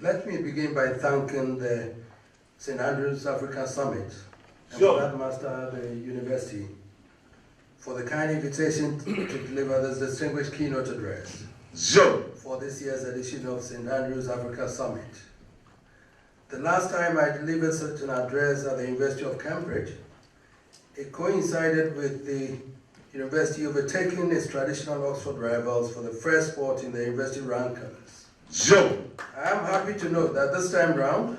Let me begin by thanking the St. Andrews African Summit and for that master, the university, for the kind invitation to deliver this distinguished keynote address for this year's edition of St. Andrews Africa Summit. The last time I delivered such an address at the University of Cambridge, it coincided with the university overtaking its traditional Oxford rivals for the first spot in the university rankings. I am happy to note that this time round,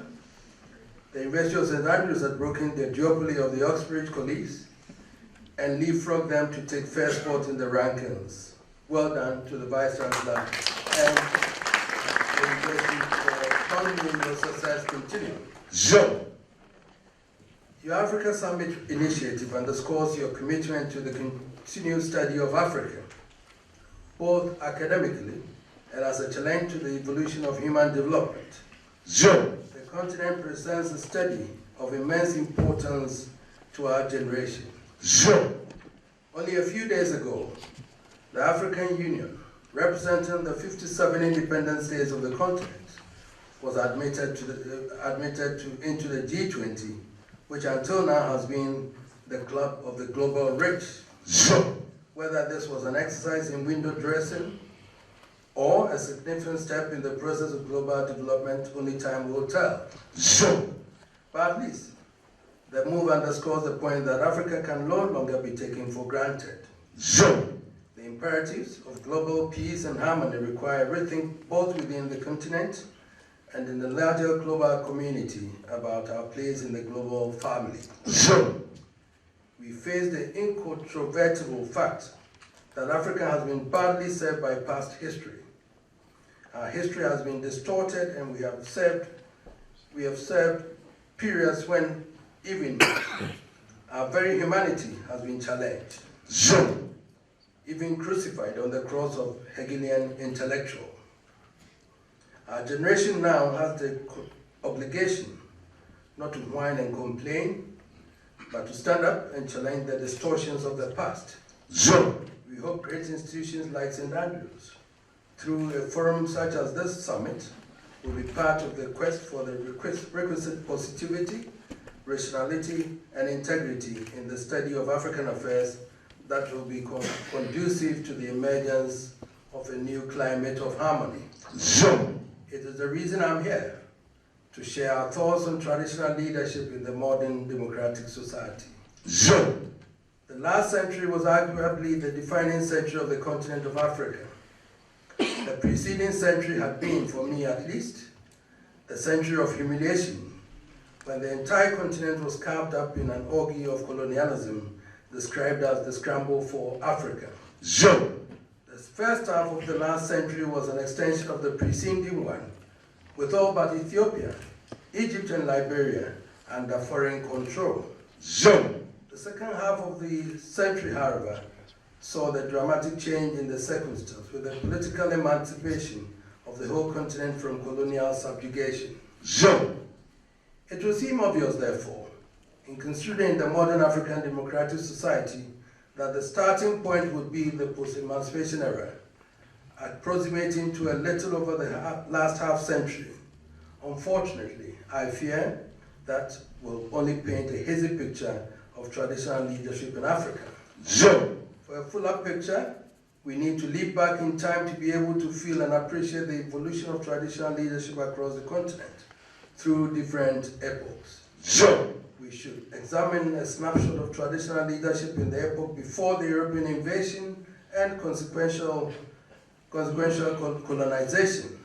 the University of St. Andrews had broken the duopoly of the Oxbridge colleagues and leapfrogged them to take first spot in the rankings. Well done to the Vice Chancellor and the University for continuing your success continue. Your Africa Summit initiative underscores your commitment to the continued study of Africa, both academically and as a challenge to the evolution of human development. The continent presents a study of immense importance to our generation. Only a few days ago, the African Union, representing the 57 independent states of the continent, was admitted into the G20, which until now has been the club of the global rich. Whether this was an exercise in window dressing or a significant step in the process of global development, only time will tell. But at least, the move underscores the point that Africa can no longer be taken for granted. The imperatives of global peace and harmony require everything both within the continent and in the larger global community about our place in the global family. We face the incontrovertible fact that Africa has been badly served by past history. Our history has been distorted, and we have served periods when even our very humanity has been challenged, even crucified on the cross of Hegelian intellectual. Our generation now has the obligation not to whine and complain, but to stand up and challenge the distortions of the past. We hope great institutions like St. Andrews, through a forum such as this summit, will be part of the quest for the requisite positivity, rationality, and integrity in the study of African affairs that will be conducive to the emergence of a new climate of harmony. It is the reason I'm here, to share our thoughts on traditional leadership in the modern democratic society. The last century was arguably the defining century of the continent of Africa. The preceding century had been, for me at least, the century of humiliation, when the entire continent was carved up in an orgy of colonialism described as the scramble for Africa. The first half of the last century was an extension of the preceding one, with all but Ethiopia, Egypt and Liberia under foreign control. The second half of the century, however, saw the dramatic change in the circumstance with the political emancipation of the whole continent from colonial subjugation. It will seem obvious, therefore, in considering the modern African democratic society, that the starting point would be the post-emancipation era, approximating to a little over the last half century. Unfortunately, I fear that will only paint a hazy picture of traditional leadership in Africa. For a fuller picture, we need to leap back in time to be able to feel and appreciate the evolution of traditional leadership across the continent through different epochs. We should examine a snapshot of traditional leadership in the epoch before the European invasion and consequential colonization.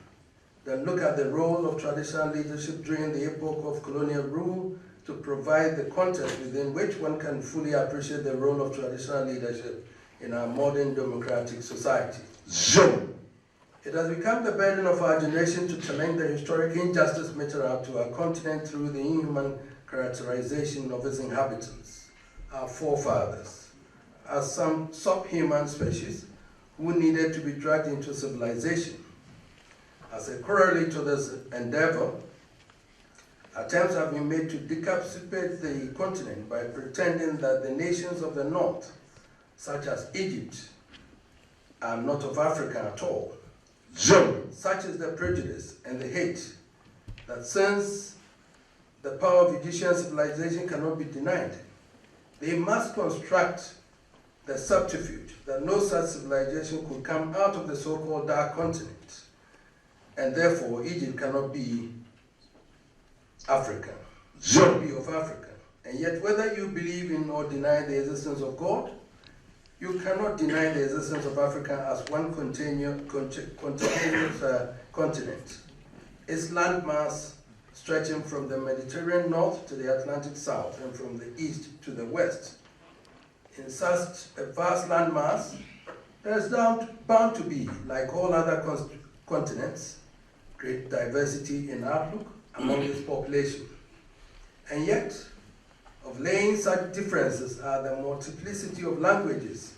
Then look at the role of traditional leadership during the epoch of colonial rule to provide the context within which one can fully appreciate the role of traditional leadership in our modern democratic society. It has become the burden of our generation to challenge the historic injustice meted out to our continent through the inhuman characterization of its inhabitants, our forefathers, as some subhuman species who needed to be dragged into civilization. As a corollary to this endeavor, attempts have been made to decapsulate the continent by pretending that the nations of the north, such as Egypt, are not of Africa at all. Such is the prejudice and the hate that since the power of Egyptian civilization cannot be denied, they must construct the subterfuge that no such civilization could come out of the so-called dark continent, and therefore Egypt cannot be Africa, should be of Africa. And yet, whether you believe in or deny the existence of God, you cannot deny the existence of Africa as one continuous continent. Its landmass stretching from the Mediterranean north to the Atlantic south and from the east to the west. In such a vast landmass, there is bound to be, like all other continents, great diversity in outlook among its population. And yet, of laying such differences are the multiplicity of languages,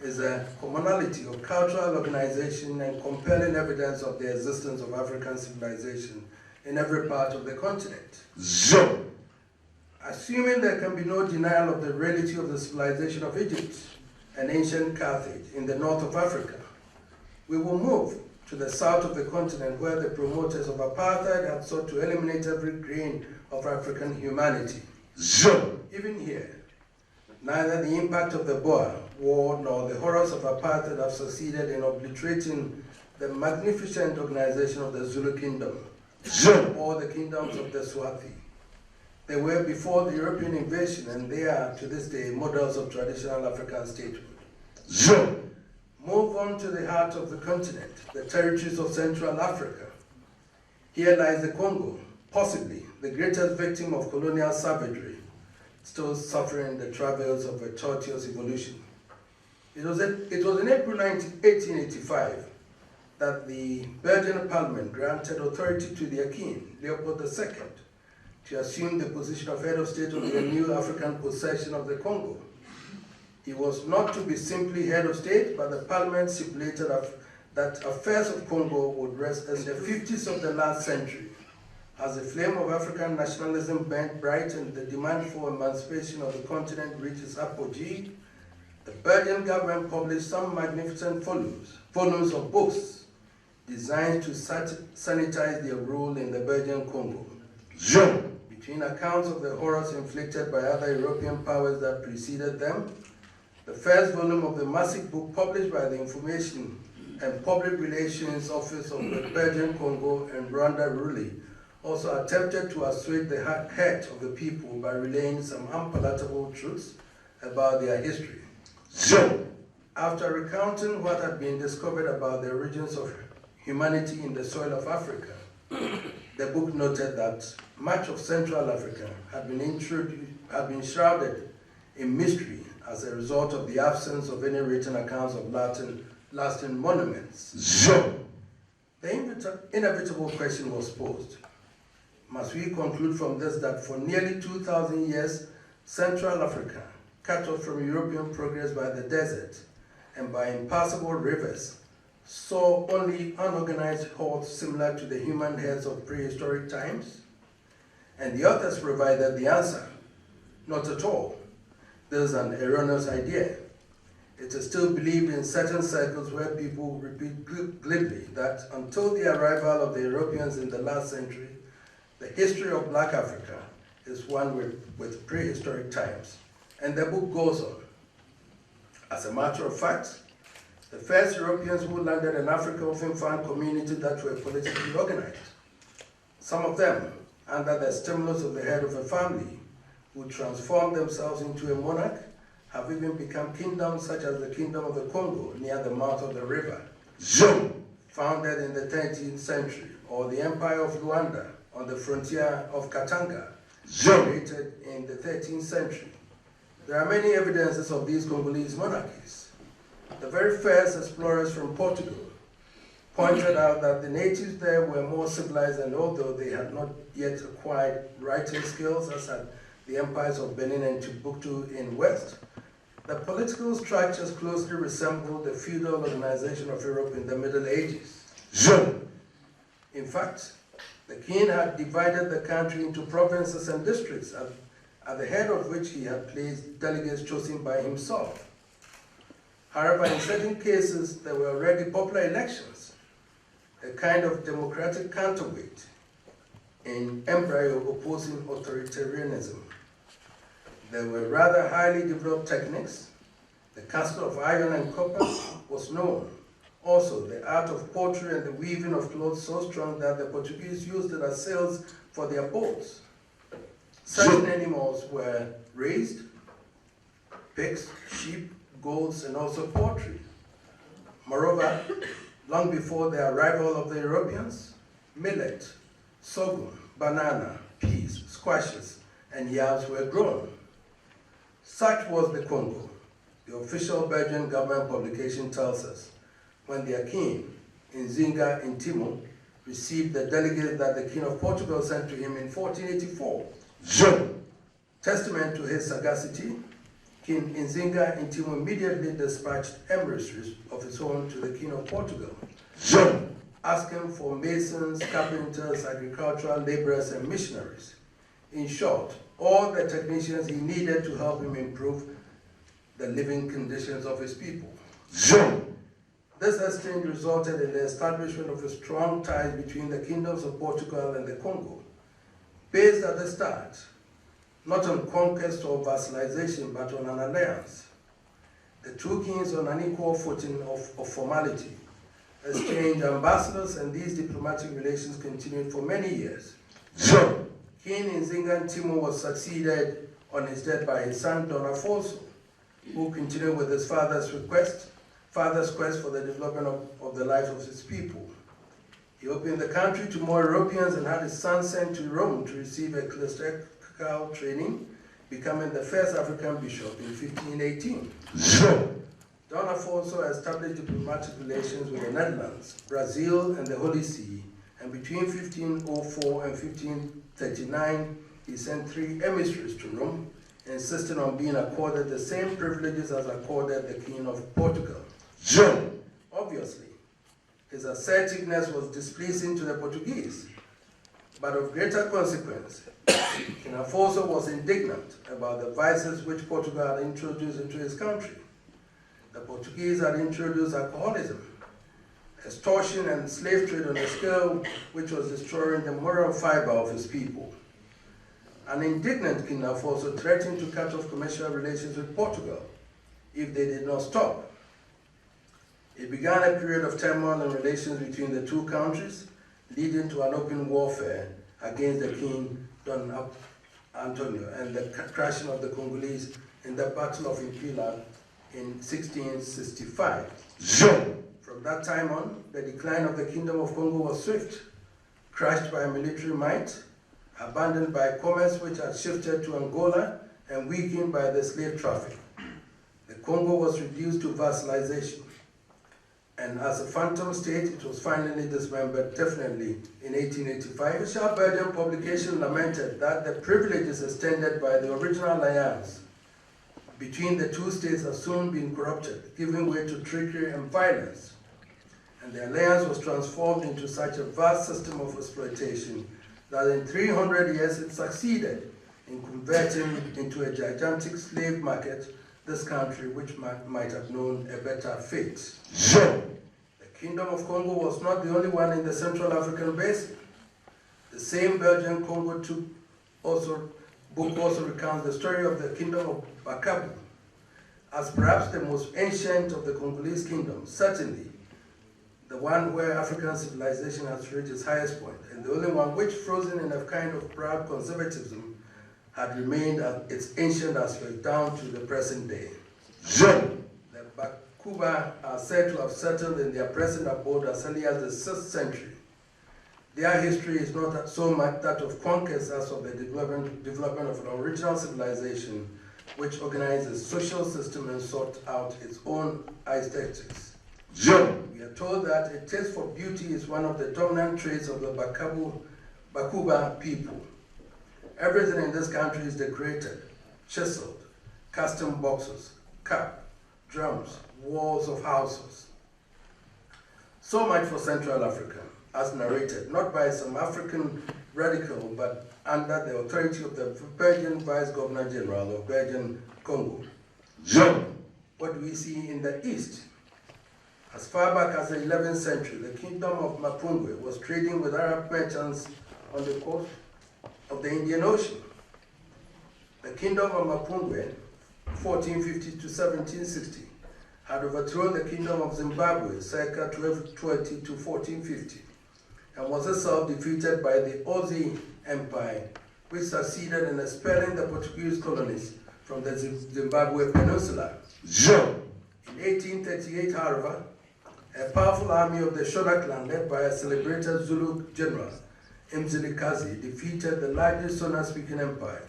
is a commonality of cultural organization and compelling evidence of the existence of African civilization in every part of the continent. Assuming there can be no denial of the reality of the civilization of Egypt and ancient Carthage in the north of Africa, we will move to the south of the continent where the promoters of apartheid had sought to eliminate every grain of African humanity. Even here, neither the impact of the Boer War nor the horrors of apartheid have succeeded in obliterating the magnificent organization of the Zulu Kingdom or the kingdoms of the Swazi. They were before the European invasion, and they are to this day models of traditional African statehood. Move on to the heart of the continent, the territories of Central Africa. Here lies the Congo, possibly the greatest victim of colonial savagery, still suffering the travails of a tortuous evolution. It was in April 1885 that the Belgian Parliament granted authority to their king, Leopold II, to assume the position of head of state of the new African possession of the Congo. He was not to be simply head of state, but the Parliament stipulated that affairs of Congo would rest in the 50s of the last century. As the flame of African nationalism burnt bright and the demand for emancipation of the continent reached its apogee, the Belgian government published some magnificent volumes of books designed to sanitize their rule in the Belgian Congo. Between accounts of the horrors inflicted by other European powers that preceded them, the first volume of the massive book published by the Information and Public Relations Office of the Belgian Congo and Rwanda ruling also attempted to assuage the hurt of the people by relaying some unpalatable truths about their history. After recounting what had been discovered about the origins of humanity in the soil of Africa, the book noted that much of Central Africa had been shrouded in mystery as a result of the absence of any written accounts of lasting monuments. The inevitable question was posed. Must we conclude from this that for nearly 2,000 years, Central Africa, cut off from European progress by the desert and by impassable rivers, saw only unorganized hordes similar to the human heads of prehistoric times? And the authors provided the answer. Not at all. This is an erroneous idea. It is still believed in certain circles where people repeat glibly that until the arrival of the Europeans in the last century, the history of Black Africa is one with prehistoric times. And the book goes on. As a matter of fact, the first Europeans who landed in Africa often found communities that were politically organized. Some of them, under the stimulus of the head of a family, who transformed themselves into a monarch, have even become kingdoms such as the Kingdom of the Congo near the mouth of the river, founded in the 13th century, or the Empire of Luanda on the frontier of Katanga, created in the 13th century. There are many evidences of these Congolese monarchies. The very first explorers from Portugal pointed out that the natives there were more civilized, and although they had not yet acquired writing skills as had the empires of Benin and Timbuktu in West, the political structures closely resembled the feudal organization of Europe in the Middle Ages. In fact, the king had divided the country into provinces and districts, at the head of which he had placed delegates chosen by himself. However, in certain cases, there were already popular elections, a kind of democratic counterweight in embryo opposing authoritarianism. There were rather highly developed techniques. The castle of iron and copper was known, Also, the art of pottery and the weaving of clothes so strong that the Portuguese used it as sails for their boats. Certain animals were raised, pigs, sheep, goats, and also poultry. Moreover, long before the arrival of the Europeans, millet, sorghum, banana, peas, squashes, and yams were grown. Such was the Congo, the official Belgian government publication tells us, when their king, Nzinga Intimo, received the delegate that the King of Portugal sent to him in 1484. Testament to his sagacity, King Nzinga Intimo immediately dispatched emissaries of his own to the King of Portugal, asking for masons, carpenters, agricultural laborers, and missionaries. In short, all the technicians he needed to help him improve the living conditions of his people. This exchange resulted in the establishment of a strong tie between the kingdoms of Portugal and the Congo, based at the start, not on conquest or vassalization, but on an alliance. The two kings, on an equal footing of formality, exchanged ambassadors, and these diplomatic relations continued for many years. King Nzinga Ntimo was succeeded on his death by his son Don Afonso, who continued with his father's quest for the development of the lives of his people. He opened the country to more Europeans and had his son sent to Rome to receive ecclesiastical training, becoming the first African bishop in 1518. Don Afonso established diplomatic relations with the Netherlands, Brazil, and the Holy See, and between 1504 and 1539, he sent 3 emissaries to Rome, insisting on being accorded the same privileges as accorded the King of Portugal. Obviously, his assertiveness was displeasing to the Portuguese, but of greater consequence, King Afonso was indignant about the vices which Portugal had introduced into his country. The Portuguese had introduced alcoholism, extortion, and slave trade on a scale which was destroying the moral fiber of his people. An indignant King Afonso threatened to cut off commercial relations with Portugal if they did not stop. It began a period of turmoil in relations between the two countries, leading to an open warfare against the king, Don Antonio, and the crushing of the Congolese in the Battle of Impila in 1665. From that time on, the decline of the Kingdom of Congo was swift, crushed by military might, abandoned by commerce which had shifted to Angola, and weakened by the slave traffic. The Congo was reduced to vassalization, and as a phantom state, it was finally dismembered definitely in 1885. A sharp Belgian publication lamented that the privileges extended by the original alliance between the two states have soon been corrupted, giving way to trickery and violence. And the alliance was transformed into such a vast system of exploitation that in 300 years it succeeded in converting into a gigantic slave market this country which might have known a better fate. The Kingdom of Congo was not the only one in the Central African Basin. The same Belgian Congo book also recounts the story of the Kingdom of Bakabu as perhaps the most ancient of the Congolese kingdoms, certainly the one where African civilization has reached its highest point, and the only one which, frozen in a kind of proud conservatism, had remained at its ancient aspect down to the present day. The Bakuba are said to have settled in their present abode as early as the 6th century. Their history is not so much that of conquest as of the development of an original civilization which organized a social system and sought out its own aesthetics. We are told that a taste for beauty is one of the dominant traits of the Bakuba people. Everything in this country is decorated, chiseled, custom boxes, cup, drums, walls of houses. So much for Central Africa, as narrated, not by some African radical, but under the authority of the Belgian Vice-Governor General of Belgian Congo. What do we see in the East? As far back as the 11th century, the Kingdom of Mapungwe was trading with Arab merchants on the coast of the Indian Ocean. The Kingdom of Mapungwe, 1450 to 1760, had overthrown the Kingdom of Zimbabwe circa 1220 to 1450 and was itself defeated by the Aussie Empire, which succeeded in expelling the Portuguese colonies from the Zimbabwe Peninsula. In 1838, however, a powerful army of the Shoda clan, led by a celebrated Zulu general, Mzilikazi, defeated the largest Sona-speaking empire,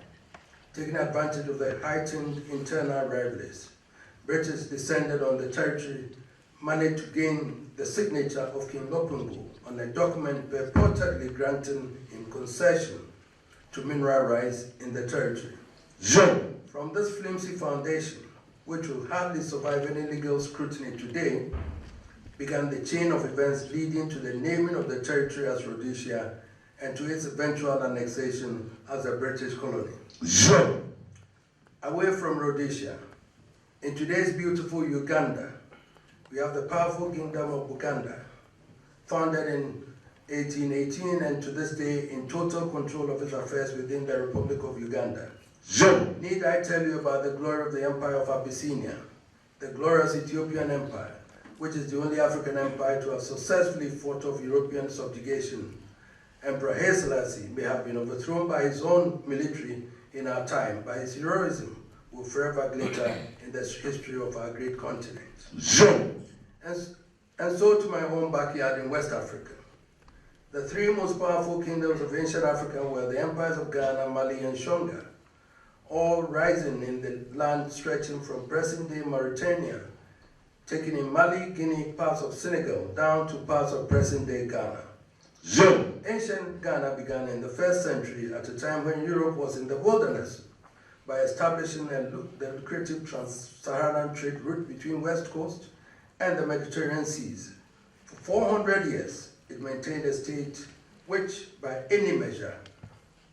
taking advantage of the heightened internal rivalries. British descended on the territory, managed to gain the signature of King Otumfuo on a document purportedly granting him concession to mineral rights in the territory. From this flimsy foundation, which will hardly survive any legal scrutiny today, began the chain of events leading to the naming of the territory as Rhodesia and to its eventual annexation as a British colony. Away from Rhodesia, in today's beautiful Uganda, we have the powerful Kingdom of Buganda, founded in 1818 and to this day in total control of its affairs within the Republic of Uganda. Need I tell you about the glory of the Empire of Abyssinia, the glorious Ethiopian Empire, which is the only African empire to have successfully fought off European subjugation. Emperor Haile Selassie may have been overthrown by his own military in our time, but his heroism will forever glitter in the history of our great continent. And so to my home backyard in West Africa. The three most powerful kingdoms of ancient Africa were the empires of Ghana, Mali, and Shonga, all rising in the land stretching from present-day Mauritania, taking in Mali, Guinea, parts of Senegal, down to parts of present-day Ghana. Ancient Ghana began in the 1st century at a time when Europe was in the wilderness by establishing the lucrative trans-Saharan trade route between West Coast and the Mediterranean seas. For 400 years, it maintained a state which, by any measure,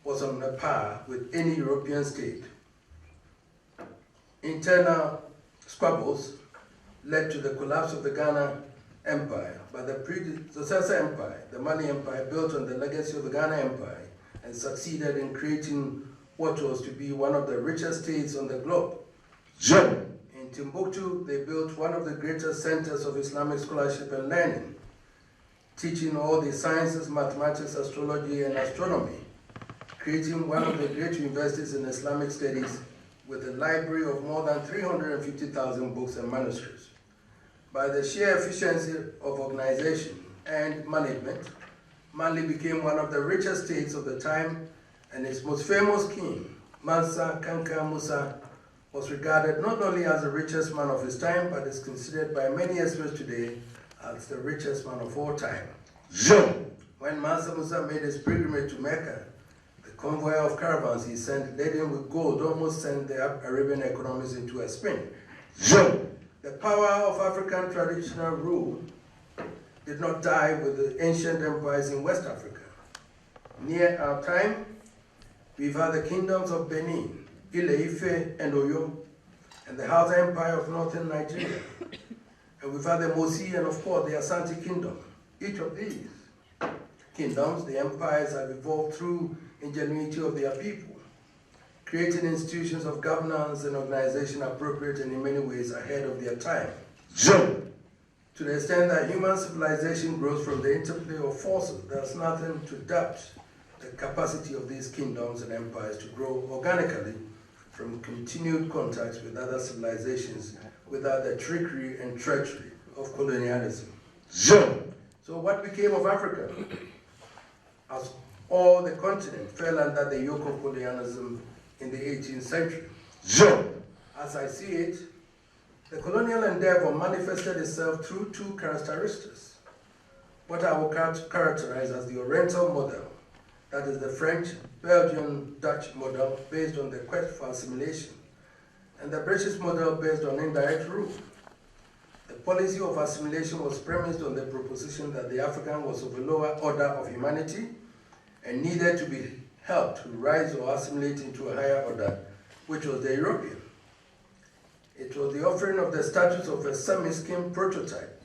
was on a par with any European state. Internal squabbles led to the collapse of the Ghana Empire, but the predecessor empire, the Mali Empire, built on the legacy of the Ghana Empire and succeeded in creating what was to be one of the richest states on the globe. In Timbuktu, they built one of the greatest centers of Islamic scholarship and learning, teaching all the sciences, mathematics, astrology, and astronomy, creating one of the great universities in Islamic studies with a library of more than 350,000 books and manuscripts. By the sheer efficiency of organization and management, Mali became one of the richest states of the time, and its most famous king, Mansa Kanka Musa, was regarded not only as the richest man of his time, but is considered by many experts today as the richest man of all time. When Mansa Musa made his pilgrimage to Mecca, the convoy of caravans he sent laden with gold almost sent the Arabian economies into a spin. The power of African traditional rule did not die with the ancient empires in West Africa. Near our time, we've had the kingdoms of Benin, Ile-Ife, and Oyo, and the Hausa Empire of northern Nigeria. And we've had the Mosi and, of course, the Asante Kingdom. Each of these kingdoms, the empires, have evolved through ingenuity of their people, creating institutions of governance and organization appropriate and in many ways ahead of their time. To the extent that human civilization grows from the interplay of forces, there's nothing to doubt the capacity of these kingdoms and empires to grow organically from continued contacts with other civilizations without the trickery and treachery of colonialism. So what became of Africa? As all the continent fell under the yoke of colonialism in the 18th century. As I see it, the colonial endeavor manifested itself through two characteristics. What I will characterize as the Oriental model, that is the French, Belgian, Dutch model based on the quest for assimilation, and the British model based on indirect rule. The policy of assimilation was premised on the proposition that the African was of a lower order of humanity and needed to be helped to rise or assimilate into a higher order, which was the European. It was the offering of the status of a semi-skimmed prototype,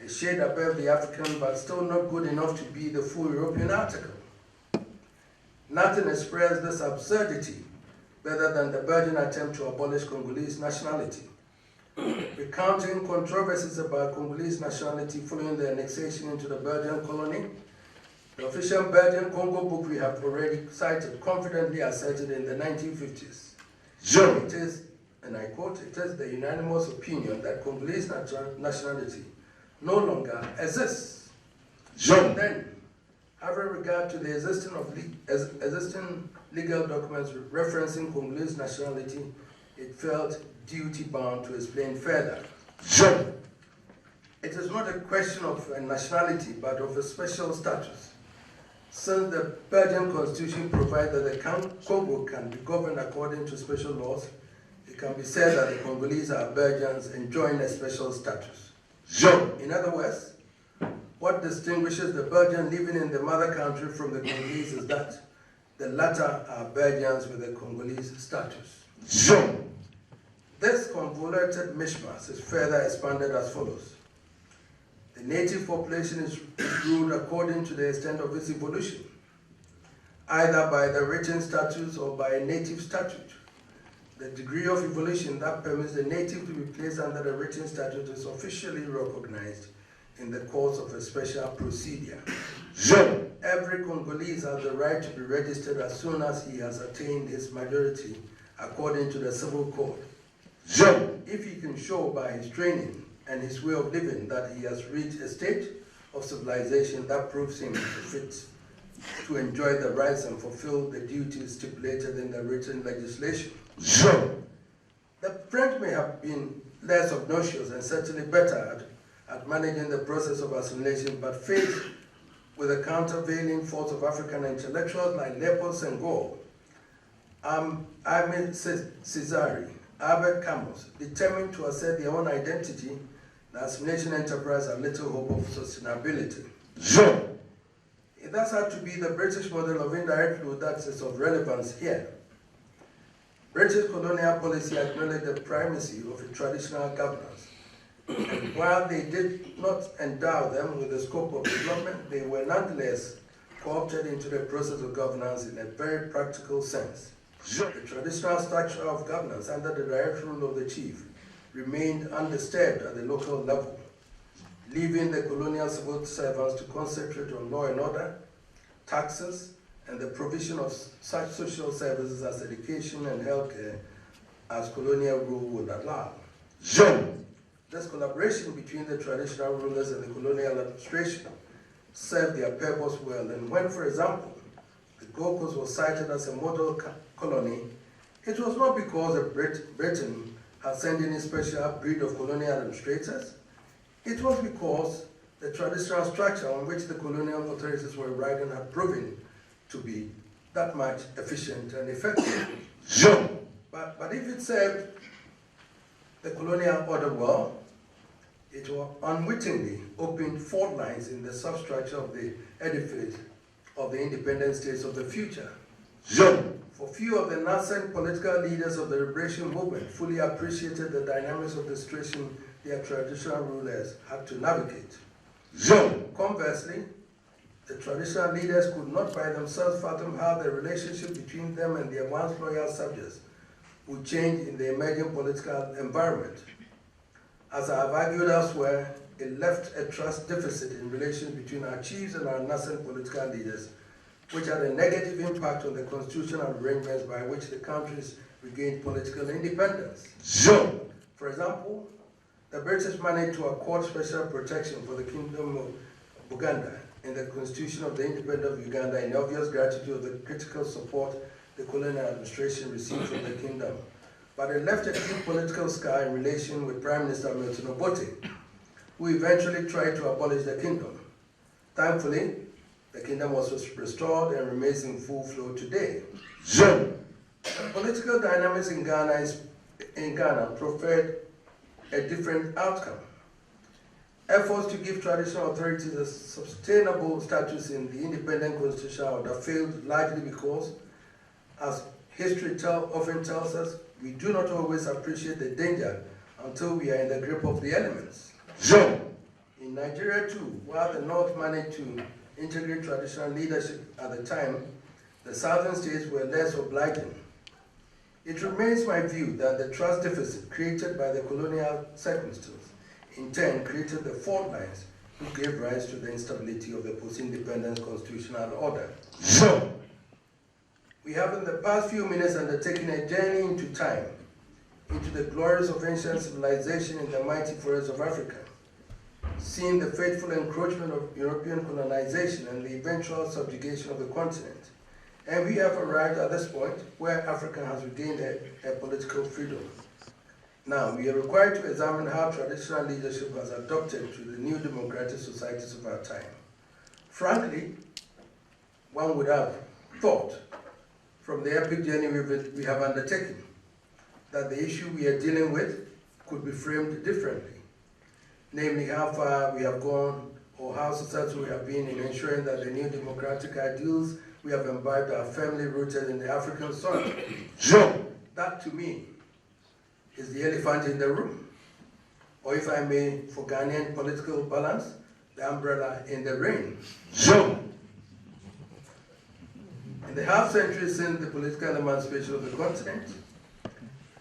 a shade above the African but still not good enough to be the full European article. Nothing expressed this absurdity better than the Belgian attempt to abolish Congolese nationality, recounting controversies about Congolese nationality following the annexation into the Belgian colony. The official Belgian Congo book we have already cited confidently asserted in the 1950s. It is, and I quote, it is the unanimous opinion that Congolese nationality no longer exists. Then, having regard to the existing legal documents referencing Congolese nationality, it felt duty-bound to explain further. It is not a question of a nationality, but of a special status. Since the Belgian constitution provides that the Congo can be governed according to special laws, it can be said that the Congolese are Belgians enjoying a special status. In other words, what distinguishes the Belgian living in the mother country from the Congolese is that the latter are Belgians with a Congolese status. This convoluted mishmash is further expanded as follows. The native population is ruled according to the extent of its evolution, either by the written statutes or by a native statute. The degree of evolution that permits the native to be placed under the written statute is officially recognized in the course of a special procedure. Every Congolese has the right to be registered as soon as he has attained his majority according to the civil code. If he can show by his training and his way of living that he has reached a state of civilization that proves him fit to enjoy the rights and fulfill the duties stipulated in the written legislation. The French may have been less obnoxious and certainly better at managing the process of assimilation, but faced with the countervailing force of African intellectuals like Lepos and Gore, Aimé Césaire, Albert Camus, determined to assert their own identity, the assimilation enterprise had little hope of sustainability. It thus had to be the British model of indirect rule that is of relevance here. British colonial policy acknowledged the primacy of a traditional governance, and while they did not endow them with the scope of development, they were nonetheless co-opted into the process of governance in a very practical sense. The traditional structure of governance under the direct rule of the chief remained undisturbed at the local level, leaving the colonial civil servants to concentrate on law and order, taxes, and the provision of such social services as education and healthcare as colonial rule would allow. This collaboration between the traditional rulers and the colonial administration served their purpose well, and when, for example, the Gold Coast was cited as a model colony, it was not because Britain had sent in a special breed of colonial administrators. It was because the traditional structure on which the colonial authorities were riding had proven to be that much efficient and effective. But if it served the colonial order well, it unwittingly opened fault lines in the substructure of the edifice of the independent states of the future. For few of the nascent political leaders of the liberation movement fully appreciated the dynamics of the situation their traditional rulers had to navigate. Conversely, the traditional leaders could not by themselves fathom how the relationship between them and their once loyal subjects would change in the emerging political environment. As I have argued elsewhere, it left a trust deficit in relations between our chiefs and our nascent political leaders, which had a negative impact on the constitutional arrangements by which the countries regained political independence. For example, the British managed to accord special protection for the Kingdom of Uganda in the Constitution of the Independence of Uganda in obvious gratitude of the critical support the colonial administration received from the kingdom. But it left a deep political scar in relation with Prime Minister Milton Obote, who eventually tried to abolish the kingdom. Thankfully, the kingdom was restored and remains in full flow today. The political dynamics in Ghana preferred a different outcome. Efforts to give traditional authorities a sustainable status in the independent constitutional order failed largely because, as history often tells us, we do not always appreciate the danger until we are in the grip of the elements. In Nigeria too, while the North managed to integrate traditional leadership at the time, the southern states were less obliging. It remains my view that the trust deficit created by the colonial circumstance in turn created the fault lines which gave rise to the instability of the post-independence constitutional order. We have in the past few minutes undertaken a journey into time, into the glories of ancient civilization in the mighty forests of Africa, seeing the fateful encroachment of European colonization and the eventual subjugation of the continent. And we have arrived at this point where Africa has regained a political freedom. Now, we are required to examine how traditional leadership has adapted to the new democratic societies of our time. Frankly, one would have thought from the epic journey we have undertaken that the issue we are dealing with could be framed differently, namely how far we have gone or how successful we have been in ensuring that the new democratic ideals we have imbibed are firmly rooted in the African soil. That, to me, is the elephant in the room. Or if I may, for Ghanaian political balance, the umbrella in the rain. In the half-century since the political emancipation of the continent,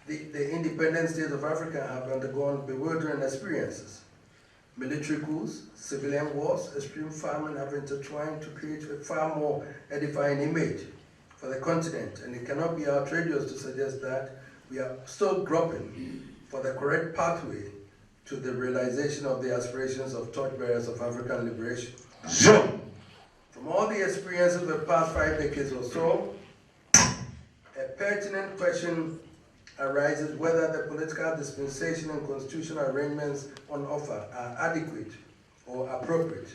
the independent states of Africa have undergone bewildering experiences. Military coups, civilian wars, extreme famine have intertwined to create a far more edifying image for the continent, and it cannot be outrageous to suggest that we are still groping for the correct pathway to the realization of the aspirations of torchbearers of African liberation. From all the experiences of the past 5 decades or so, a pertinent question arises whether the political dispensation and constitutional arrangements on offer are adequate or appropriate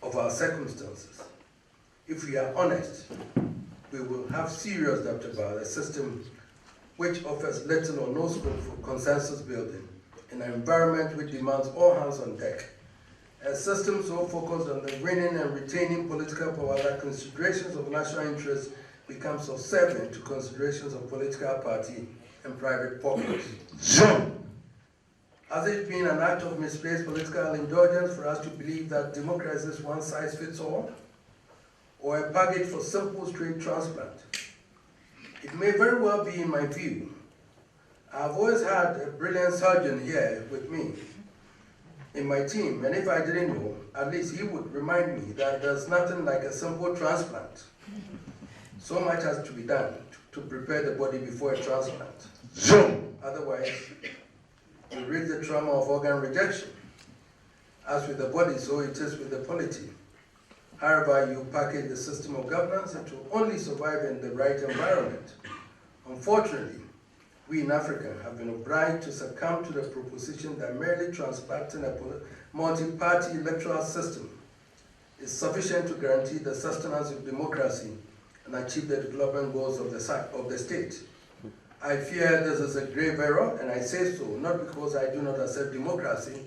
of our circumstances. If we are honest, we will have serious doubt about a system which offers little or no scope for consensus building in an environment which demands all hands on deck. A system so focused on the winning and retaining political power that considerations of national interest become subservient to considerations of political party and private pockets. Has it been an act of misplaced political indulgence for us to believe that democracy is one size fits all, or a package for simple straight transplant? It may very well be in my view. I've always had a brilliant surgeon here with me in my team, and if I didn't know, at least he would remind me that there's nothing like a simple transplant. So much has to be done to prepare the body before a transplant. Otherwise, you risk the trauma of organ rejection. As with the body, so it is with the polity. However you package the system of governance, it will only survive in the right environment. Unfortunately, we in Africa have been obliged to succumb to the proposition that merely transplanting a multi-party electoral system is sufficient to guarantee the sustenance of democracy and achieve the development goals of the state. I fear this is a grave error, and I say so not because I do not accept democracy,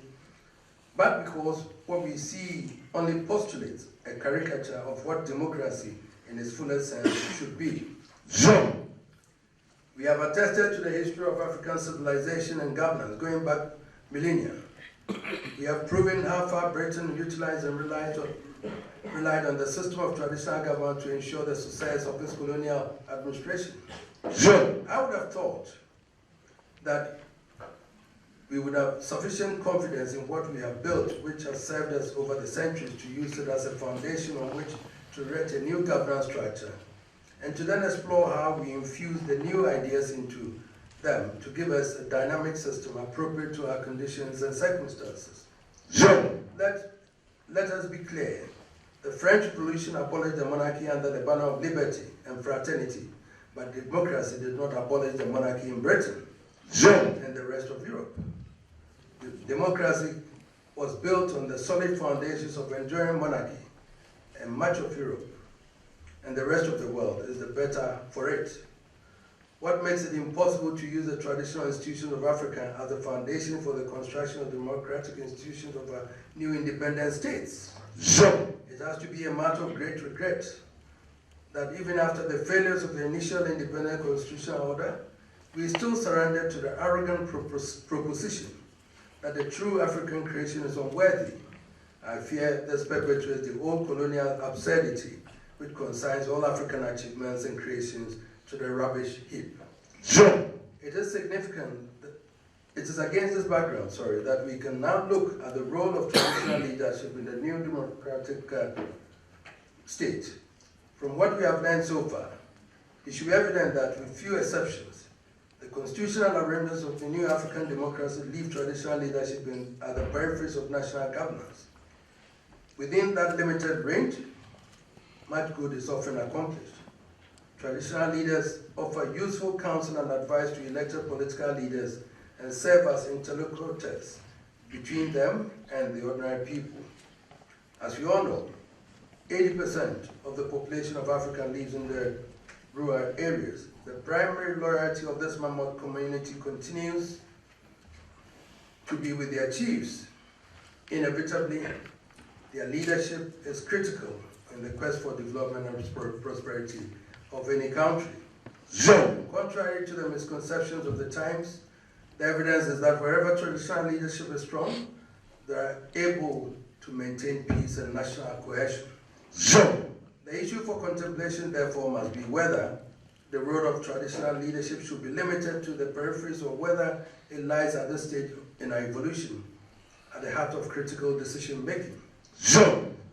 but because what we see only postulates a caricature of what democracy in its fullest sense should be. We have attested to the history of African civilization and governance going back millennia. We have proven how far Britain utilized and relied on the system of traditional government to ensure the success of its colonial administration. I would have thought that we would have sufficient confidence in what we have built, which has served us over the centuries, to use it as a foundation on which to erect a new governance structure, and to then explore how we infuse the new ideas into them to give us a dynamic system appropriate to our conditions and circumstances. Let us be clear. The French Revolution abolished the monarchy under the banner of liberty and fraternity, but democracy did not abolish the monarchy in Britain and the rest of Europe. Democracy was built on the solid foundations of enduring monarchy, and much of Europe and the rest of the world is the better for it. What makes it impossible to use the traditional institutions of Africa as the foundation for the construction of democratic institutions of our new independent states? It has to be a matter of great regret that even after the failures of the initial independent constitutional order, we still surrendered to the arrogant proposition that the true African creation is unworthy. I fear this perpetuates the old colonial absurdity which consigns all African achievements and creations to the rubbish heap. It is significant, it is against this background, that we can now look at the role of traditional leadership in the new democratic state. From what we have learned so far, it should be evident that with few exceptions, the constitutional arrangements of the new African democracy leave traditional leadership at the peripheries of national governance. Within that limited range, much good is often accomplished. Traditional leaders offer useful counsel and advice to elected political leaders and serve as interlocutors between them and the ordinary people. As we all know, 80% of the population of Africa lives in the rural areas. The primary loyalty of this mammoth community continues to be with their chiefs. Inevitably, their leadership is critical in the quest for development and prosperity of any country. Contrary to the misconceptions of the times, the evidence is that wherever traditional leadership is strong, they are able to maintain peace and national cohesion. The issue for contemplation, therefore, must be whether the role of traditional leadership should be limited to the peripheries or whether it lies at this stage in our evolution, at the heart of critical decision making.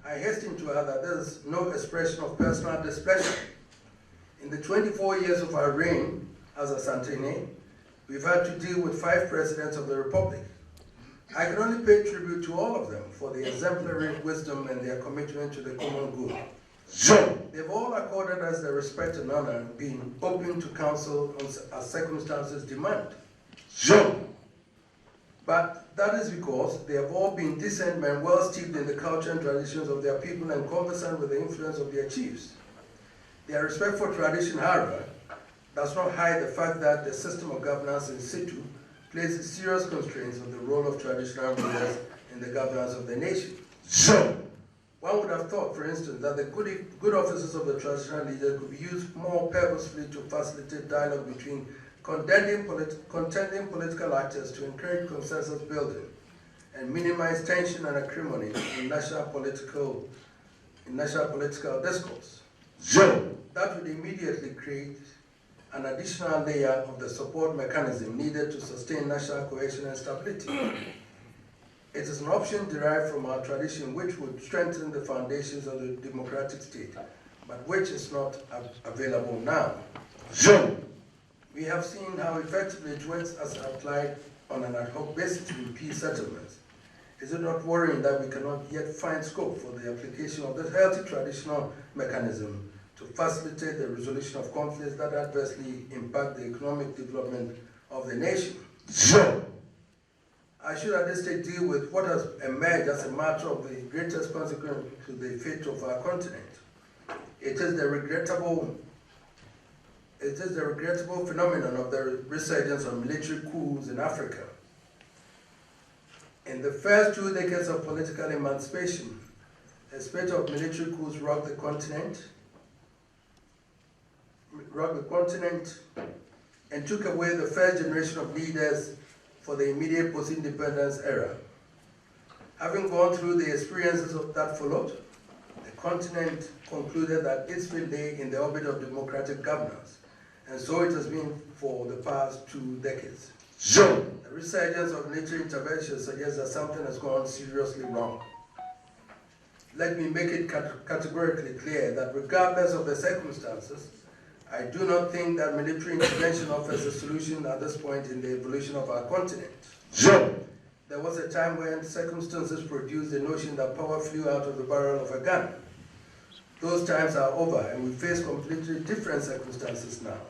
I hasten to add that there is no expression of personal displeasure. In the 24 years of our reign as a Asantehene, we've had to deal with 5 presidents of the Republic. I can only pay tribute to all of them for their exemplary wisdom and their commitment to the common good. They've all accorded us the respect and honor, being open to counsel as circumstances demand. But that is because they have all been decent men, well steeped in the culture and traditions of their people and conversant with the influence of their chiefs. Their respect for tradition, however, does not hide the fact that the system of governance in situ places serious constraints on the role of traditional rulers in the governance of the nation. One would have thought, for instance, that the good offices of the traditional leader could be used more purposefully to facilitate dialogue between contending political actors to encourage consensus building and minimize tension and acrimony in national political discourse. That would immediately create an additional layer of the support mechanism needed to sustain national cohesion and stability. It is an option derived from our tradition which would strengthen the foundations of the democratic state, but which is not available now. We have seen how effectively it works as applied on an ad hoc basis in peace settlements. Is it not worrying that we cannot yet find scope for the application of this healthy traditional mechanism to facilitate the resolution of conflicts that adversely impact the economic development of the nation? I should at this stage deal with what has emerged as a matter of the greatest consequence to the fate of our continent. It is the regrettable phenomenon of the resurgence of military coups in Africa. In the first 2 decades of political emancipation, a spate of military coups rocked the continent and took away the first generation of leaders for the immediate post-independence era. Having gone through the experiences that followed, the continent concluded that its fate lay in the orbit of democratic governance, and so it has been for the past 2 decades. The resurgence of military intervention suggests that something has gone seriously wrong. Let me make it categorically clear that regardless of the circumstances, I do not think that military intervention offers a solution at this point in the evolution of our continent. There was a time when circumstances produced the notion that power flew out of the barrel of a gun. Those times are over, and we face completely different circumstances now.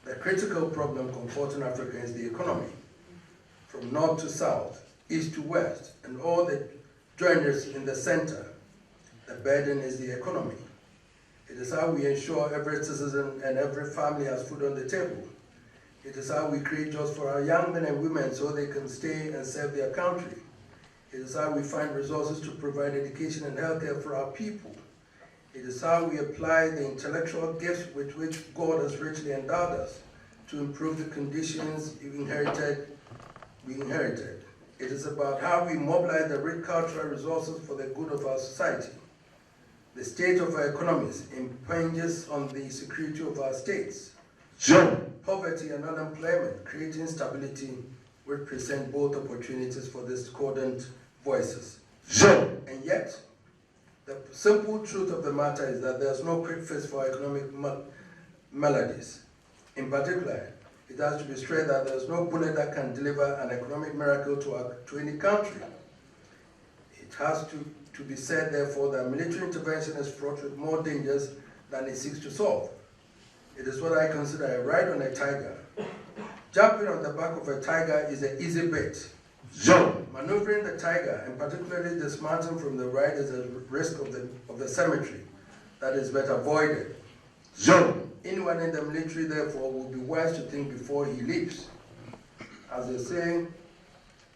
The critical problem confronting Africa is the economy. From north to south, east to west, and all the joiners in the center, the burden is the economy. It is how we ensure every citizen and every family has food on the table. It is how we create jobs for our young men and women so they can stay and serve their country. It is how we find resources to provide education and healthcare for our people. It is how we apply the intellectual gifts with which God has richly endowed us to improve the conditions we inherited. It is about how we mobilize the rich cultural resources for the good of our society. The state of our economies impinges on the security of our states. Poverty and unemployment, creating stability, will present both opportunities for the discordant voices. And yet, the simple truth of the matter is that there's no quick fix for economic melodies. In particular, it has to be stressed that there's no bullet that can deliver an economic miracle to any country. It has to be said, therefore, that military intervention is fraught with more dangers than it seeks to solve. It is what I consider a ride on a tiger. Jumping on the back of a tiger is an easy bet. Maneuvering the tiger, and particularly dismounting from the ride, is a risk of the cemetery that is better avoided. Anyone in the military, therefore, will be wise to think before he leaps. As they say,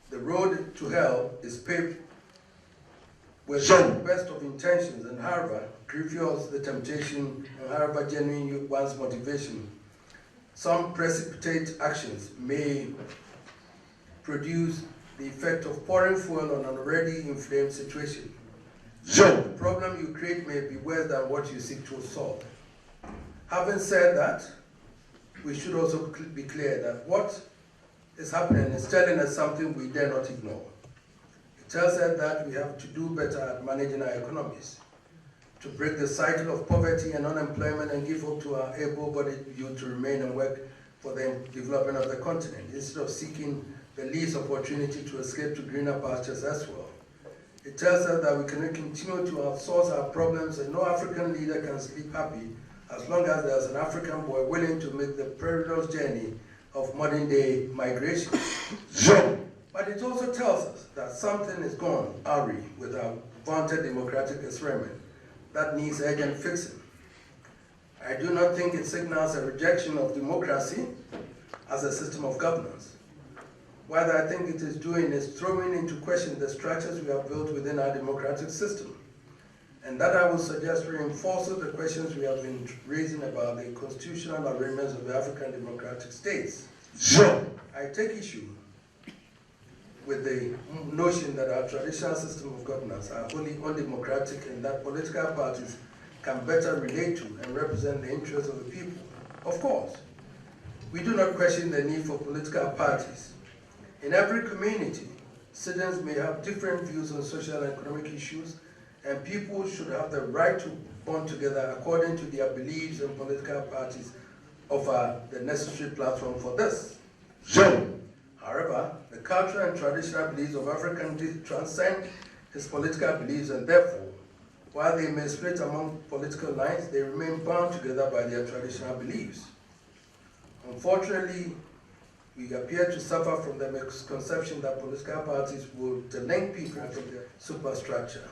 the road to hell is paved with the best of intentions, and however grievous the temptation, and however genuine one's motivation, some precipitate actions may produce the effect of pouring fuel on an already inflamed situation. The problem you create may be worse than what you seek to solve. Having said that, we should also be clear that what is happening is telling us something we dare not ignore. It tells us that we have to do better at managing our economies, to break the cycle of poverty and unemployment and give hope to our able-bodied youth to remain and work for the development of the continent, instead of seeking the least opportunity to escape to greener pastures as well. It tells us that we cannot continue to outsource our problems, and no African leader can sleep happy as long as there's an African boy willing to make the perilous journey of modern-day migration. But it also tells us that something is gone awry with our vaunted democratic experiment that needs urgent fixing. I do not think it signals a rejection of democracy as a system of governance. What I think it is doing is throwing into question the structures we have built within our democratic system. And that, I would suggest, reinforces the questions we have been raising about the constitutional arrangements of the African democratic states. I take issue with the notion that our traditional system of governance are wholly undemocratic, and that political parties can better relate to and represent the interests of the people. Of course, we do not question the need for political parties. In every community, citizens may have different views on social and economic issues, and people should have the right to bond together according to their beliefs, and political parties offer the necessary platform for this. However, the cultural and traditional beliefs of Africans transcend his political beliefs, and therefore, while they may split among political lines, they remain bound together by their traditional beliefs. Unfortunately, we appear to suffer from the misconception that political parties will delink people from their superstructure.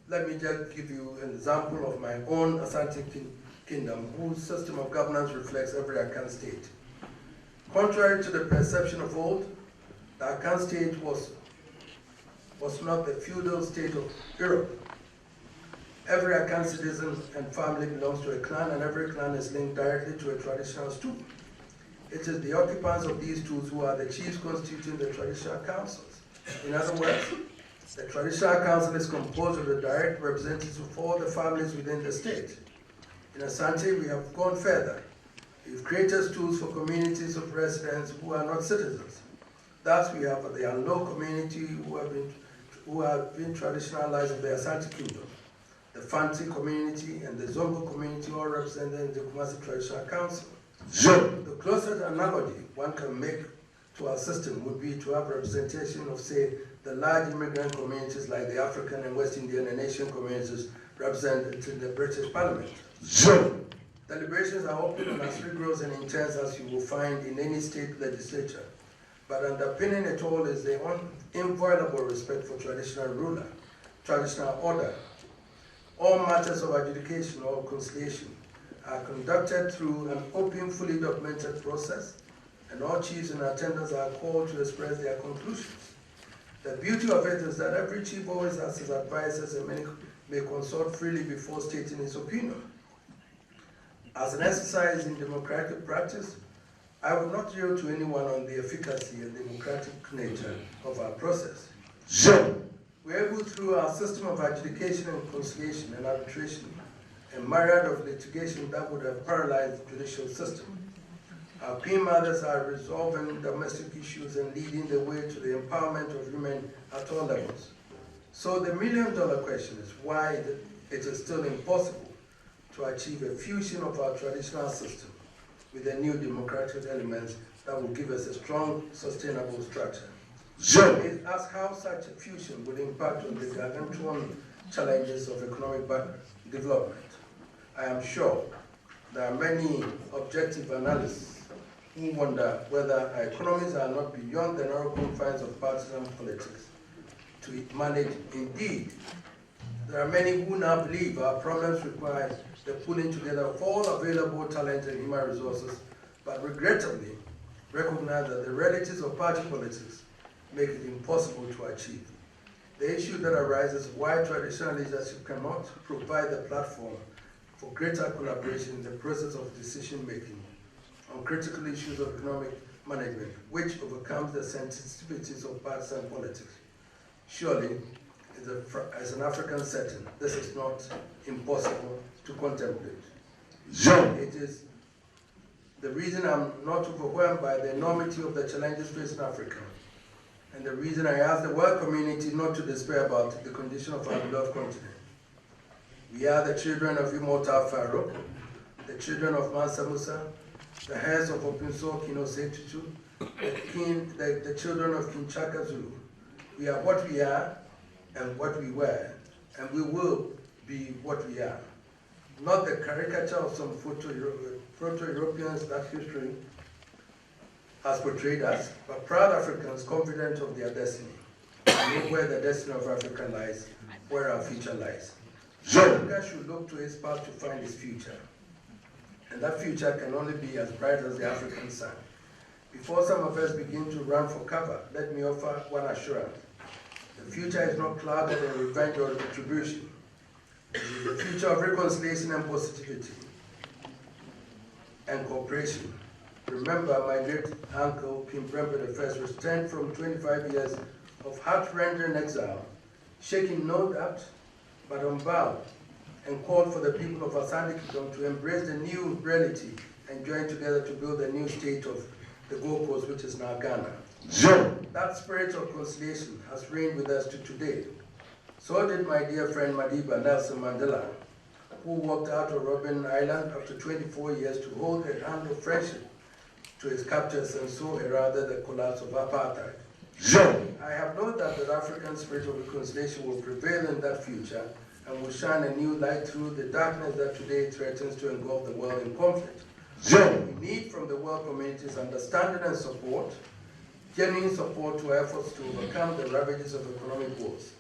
Let me just give you an example of my own Asante Kingdom, whose system of governance reflects every Akan state. Contrary to the perception of old, the Akan state was not the feudal state of Europe. Every Akan citizen and family belongs to a clan, and every clan is linked directly to a traditional stool. It is the occupants of these stools who are the chiefs constituting the traditional councils. In other words, the traditional council is composed of the direct representatives of all the families within the state. In Asante, we have gone further. We've created stools for communities of residents who are not citizens. Thus, we have the Anlo community who have been traditionalized in the Asante Kingdom, the Fanti community, and the Zongo community, all represented in the Kumasi Traditional Council. The closest analogy one can make to our system would be to have representation of, say, the large immigrant communities like the African and West Indian and Asian communities represented in the British Parliament. Deliberations are open and as rigorous and intense as you will find in any state legislature. But underpinning it all is the inviolable respect for traditional ruler, traditional order. All matters of adjudication or conciliation are conducted through an open, fully documented process, and all chiefs and attendants are called to express their conclusions. The beauty of it is that every chief always has his advisors and may consult freely before stating his opinion. As an exercise in democratic practice, I would not yield to anyone on the efficacy and democratic nature of our process. We're able, through our system of adjudication and conciliation and arbitration, a myriad of litigation that would have paralyzed the judicial system. Our Queen Mothers are resolving domestic issues and leading the way to the empowerment of women at all levels. So the million-dollar question is why it is still impossible to achieve a fusion of our traditional system with the new democratic elements that will give us a strong, sustainable structure. It asks how such a fusion will impact on the gargantuan challenges of economic development. I am sure there are many objective analysts who wonder whether our economies are not beyond the narrow confines of partisan politics to manage. Indeed, there are many who now believe our problems require the pulling together of all available talent and human resources, but regrettably recognize that the realities of party politics make it impossible to achieve. The issue that arises is why traditional leadership cannot provide the platform for greater collaboration in the process of decision-making on critical issues of economic management, which overcomes the sensitivities of partisan politics. Surely, as an African setting, this is not impossible to contemplate. It is the reason I'm not overwhelmed by the enormity of the challenges facing Africa, and the reason I ask the world community not to despair about the condition of our beloved continent. We are the children of immortal Pharaoh, the children of Mansa Musa, the heirs of Otumfuo King Osetutu, the children of King Chaka Zulu. We are what we are and what we were, and we will be what we are. Not the caricature of some proto-Europeans that history has portrayed us, but proud Africans confident of their destiny. We know where the destiny of Africa lies, where our future lies. Africa should look to its path to find its future. And that future can only be as bright as the African sun. Before some of us begin to run for cover, let me offer one assurance. The future is not clouded in revenge or retribution. It is the future of reconciliation and positivity and cooperation. Remember, my great uncle, King Prempeh I, returned from 25 years of heart-rending exile, shaking no doubt, but unbowed, and called for the people of Asante Kingdom to embrace the new reality and join together to build a new state of the Gold Coast, which is now Ghana. That spirit of conciliation has reigned with us to today. So did my dear friend Madiba Nelson Mandela, who walked out of Robben Island after 24 years to hold a hand of friendship to his captors and so heralded the collapse of apartheid. I have no doubt that African spirit of reconciliation will prevail in that future and will shine a new light through the darkness that today threatens to engulf the world in conflict. We need from the world community's understanding and support, genuine support to efforts to overcome the ravages of economic wars.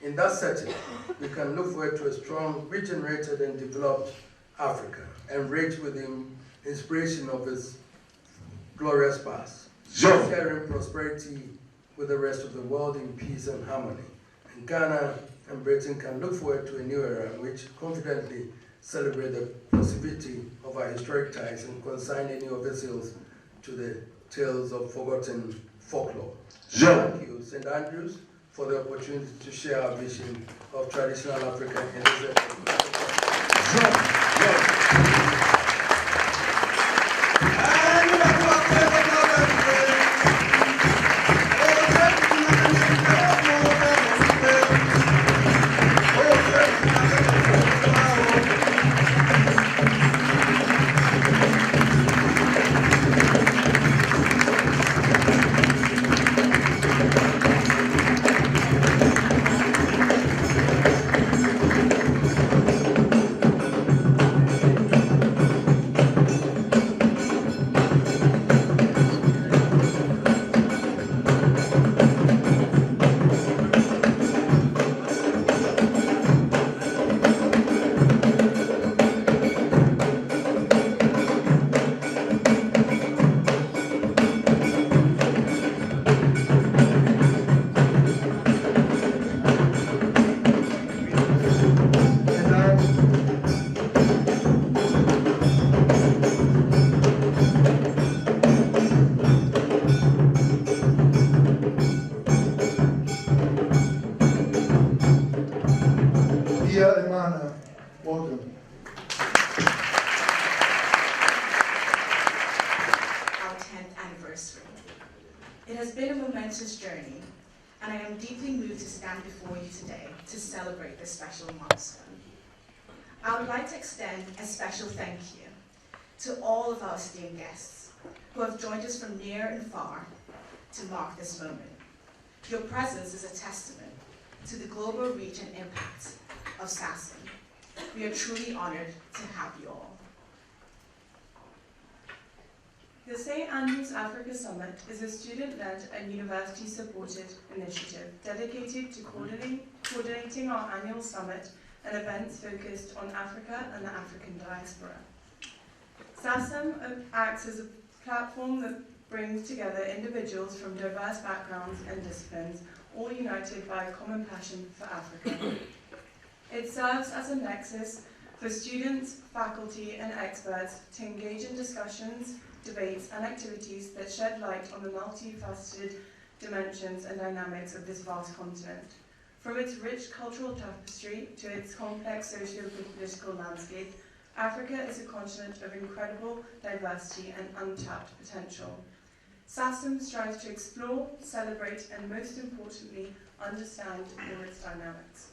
In that setting, we can look forward to a strong, regenerated and developed Africa, enriched with the inspiration of its glorious past, sharing prosperity with the rest of the world in peace and harmony. And Ghana and Britain can look forward to a new era in which confidently celebrate the possibility of our historic ties and consign any of its ills to the tales of forgotten folklore. Thank you, St. Andrews, for the opportunity to share our vision of traditional Africa in this episode. Dear Emana, welcome. has been a momentous journey, and I am deeply moved to stand before you today to celebrate this special milestone. I would like to extend a special thank you to all of our esteemed guests who have joined us from near and far to mark this moment. Your presence is a testament to the global reach and impact of SASM. We are truly honored to have you all. The St. Andrews Africa Summit is a student-led and university-supported initiative dedicated to coordinating our annual summit and events focused on Africa and the African diaspora. SASM acts as a platform that brings together individuals from diverse backgrounds and disciplines, all united by a common passion for Africa. It serves as a nexus for students, faculty, and experts to engage in discussions, debates, and activities that shed light on the multifaceted dimensions and dynamics of this vast continent. From its rich cultural tapestry to its complex socio-political landscape, Africa is a continent of incredible diversity and untapped potential. SASM strives to explore, celebrate, and most importantly, understand all its dynamics.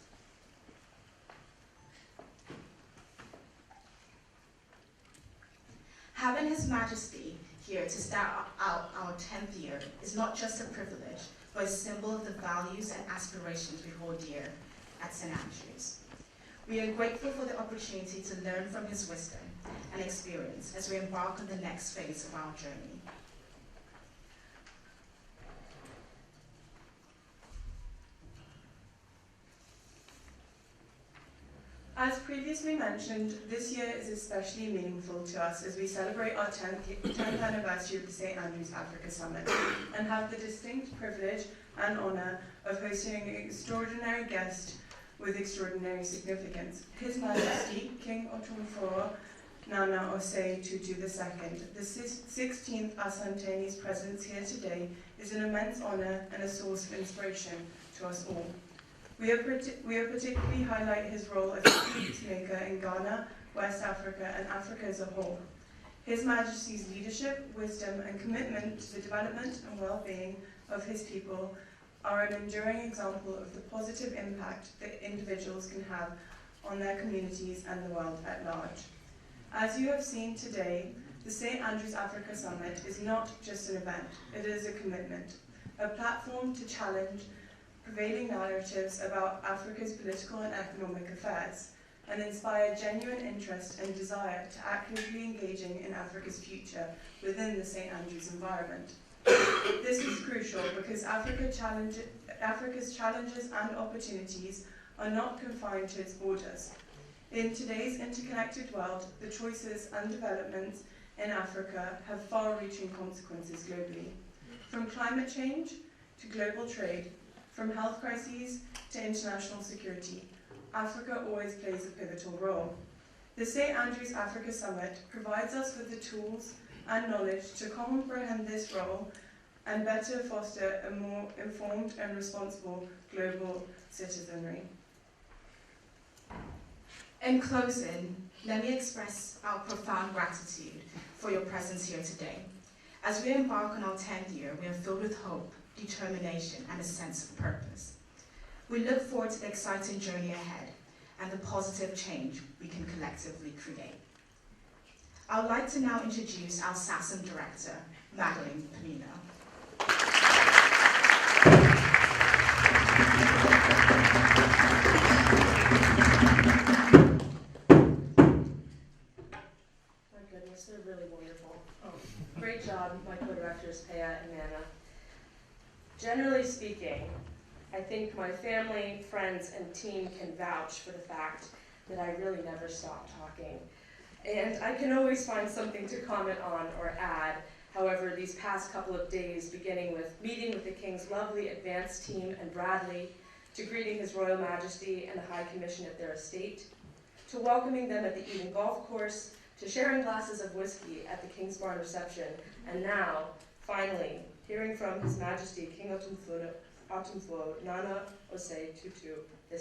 Having His Majesty here to start out our 10th year is not just a privilege, but a symbol of the values and aspirations we hold dear at St. Andrews. We are grateful for the opportunity to learn from His wisdom and experience as we embark on the next phase of our journey. As previously mentioned, this year is especially meaningful to us as we celebrate our 10th anniversary of the St. Andrews Africa Summit and have the distinct privilege and honour of hosting an extraordinary guest with extraordinary significance. His Majesty, King Otumfuo Nana Osei Tutu II, the 16th Asante's presence here today is an immense honour and a source of inspiration to us all. We are particularly highlight his role as a peacemaker in Ghana, West Africa, and Africa as a whole. His Majesty's leadership, wisdom, and commitment to the development and well-being of his people are an enduring example of the positive impact that individuals can have on their communities and the world at large. As you have seen today, the St. Andrews Africa Summit is not just an event, it is a commitment, a platform to challenge prevailing narratives about Africa's political and economic affairs, and inspire genuine interest and desire to actively engaging in Africa's future within the St. Andrews environment. This is crucial because Africa's challenges and opportunities are not confined to its borders. In today's interconnected world, the choices and developments in Africa have far-reaching consequences globally. From climate change to global trade, from health crises to international security, Africa always plays a pivotal role. The St. Andrews Africa Summit provides us with the tools and knowledge to comprehend this role and better foster a more informed and responsible global citizenry. In closing, let me express our profound gratitude for your presence here today. As we embark on our 10th year, we are filled with hope, determination, and a sense of purpose. We look forward to the exciting journey ahead and the positive change we can collectively create. I would like to now introduce our SASM Director, Madeline Panino. My goodness, they're really wonderful. Great job, my co-directors, Pea and Nana. Generally speaking, I think my family, friends, and team can vouch for the fact that I really never stop talking. And I can always find something to comment on or add. However, these past couple of days, beginning with meeting with the King's lovely advance team and Bradley, to greeting His Royal Majesty and the High Commission at their estate, to welcoming them at the Eden Golf Course, to sharing glasses of whiskey at the King's Barn reception, and now, finally, hearing from His Majesty King Otumfuo Nana Osei Tutu II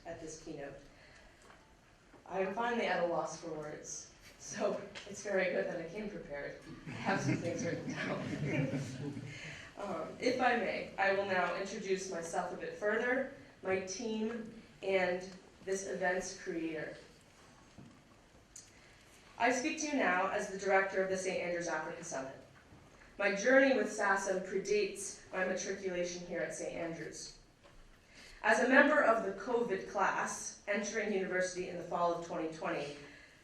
at this keynote. I am finally at a loss for words, so it's very good that I came prepared. I have some things written down. If I may, I will now introduce myself a bit further, my team, and this event's creator. I speak to you now as the director of the St. Andrews Africa Summit. My journey with SASM predates my matriculation here at St. Andrews. As a member of the COVID class entering university in the fall of 2020,